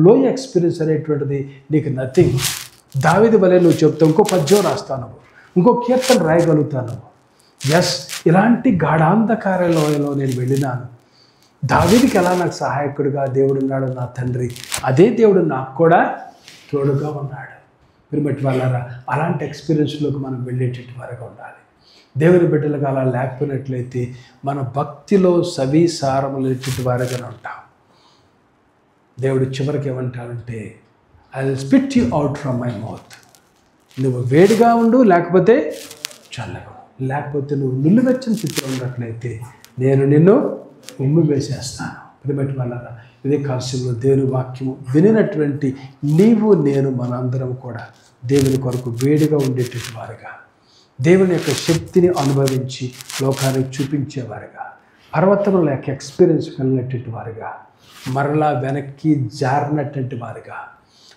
S1: లోయ ఎక్స్పీరియన్స్ అనేటువంటిది నీకు నథింగ్. దావీదు వలె నువ్వు చెప్తావు, ఇంకో పద్యం రాస్తాను, ఇంకో కీర్తన రాయగలుగుతాను. ఎస్, ఇలాంటి గాఢాంధకార లోయలో నేను వెళ్ళినాను. దావీదుకి ఎలా నాకు సహాయకుడిగా దేవుడు ఉన్నాడు నా తండ్రి, అదే దేవుడు నాకు కూడా తోడుగా ఉన్నాడు. ప్రియమైన వాళ్ళారా, అలాంటి ఎక్స్పీరియన్స్లోకి మనం వెళ్ళేటట్టు వరకు ఉండాలి. దేవుని బిడ్డలుగా అలా లేకపోయినట్లయితే మన భక్తిలో సవిసారం లేచేటి వారుగా ఉంటాం. దేవుడు చివరికి ఏమంటాడంటే, I will spit you out from my mouth. నువ్వు వేడిగా ఉండు, లేకపోతే చల్లగా, లేకపోతే నువ్వు నిలువెచ్చని స్థితిలో ఉన్నట్లయితే నేను నిన్ను ఉమ్మి వేసేస్తాను. ప్రియమైన వాళ్ళారా, ఇదే కాల్స్యంలో దేవుని వాక్యము వినినటువంటి నీవు నేను మనందరం కూడా దేవుని కొరకు వేడిగా ఉండేటువంటి వారుగా, దేవుని యొక్క శక్తిని అనుభవించి లోకానికి చూపించేవారుగా, పర్వతముల యొక్క ఎక్స్పీరియన్స్ కలిగినటువంటి వారుగా, మరలా వెనక్కి జారినటువంటి వారుగా,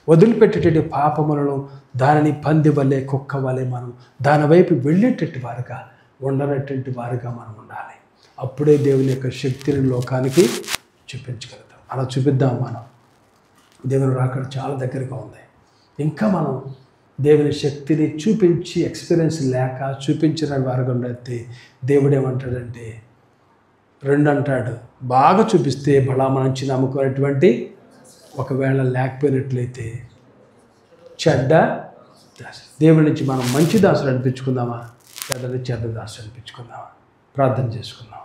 S1: వదిలిపెట్టేటువంటి పాపములను దానిని పంది వలె కుక్క వలె మనం దాని వైపు వెళ్ళేటట్టు వారుగా ఉండనటువంటి వారుగా మనం ఉండాలి. అప్పుడే దేవుని యొక్క శక్తిని లోకానికి చూపించగలుగుతాం. అలా చూపిద్దాం. మనం దేవుని రాకడ చాలా దగ్గరగా ఉంది. ఇంకా మనం దేవుని శక్తిని చూపించి ఎక్స్పీరియన్స్ లేక చూపించిన వారుగా ఉండేది దేవుడు ఏమంటాడంటే 2 అంటాడు, బాగా చూపిస్తే బలా మంచి నమ్ముకునేటువంటి, ఒకవేళ లేకపోయినట్లయితే చెడ్డ దాసుడు. దేవుడి నుంచి మనం మంచి దాసుడు అనిపించుకుందామా, చెడ్డ దాసుడు అనిపించుకుందామా? ప్రార్థన చేసుకుందాం.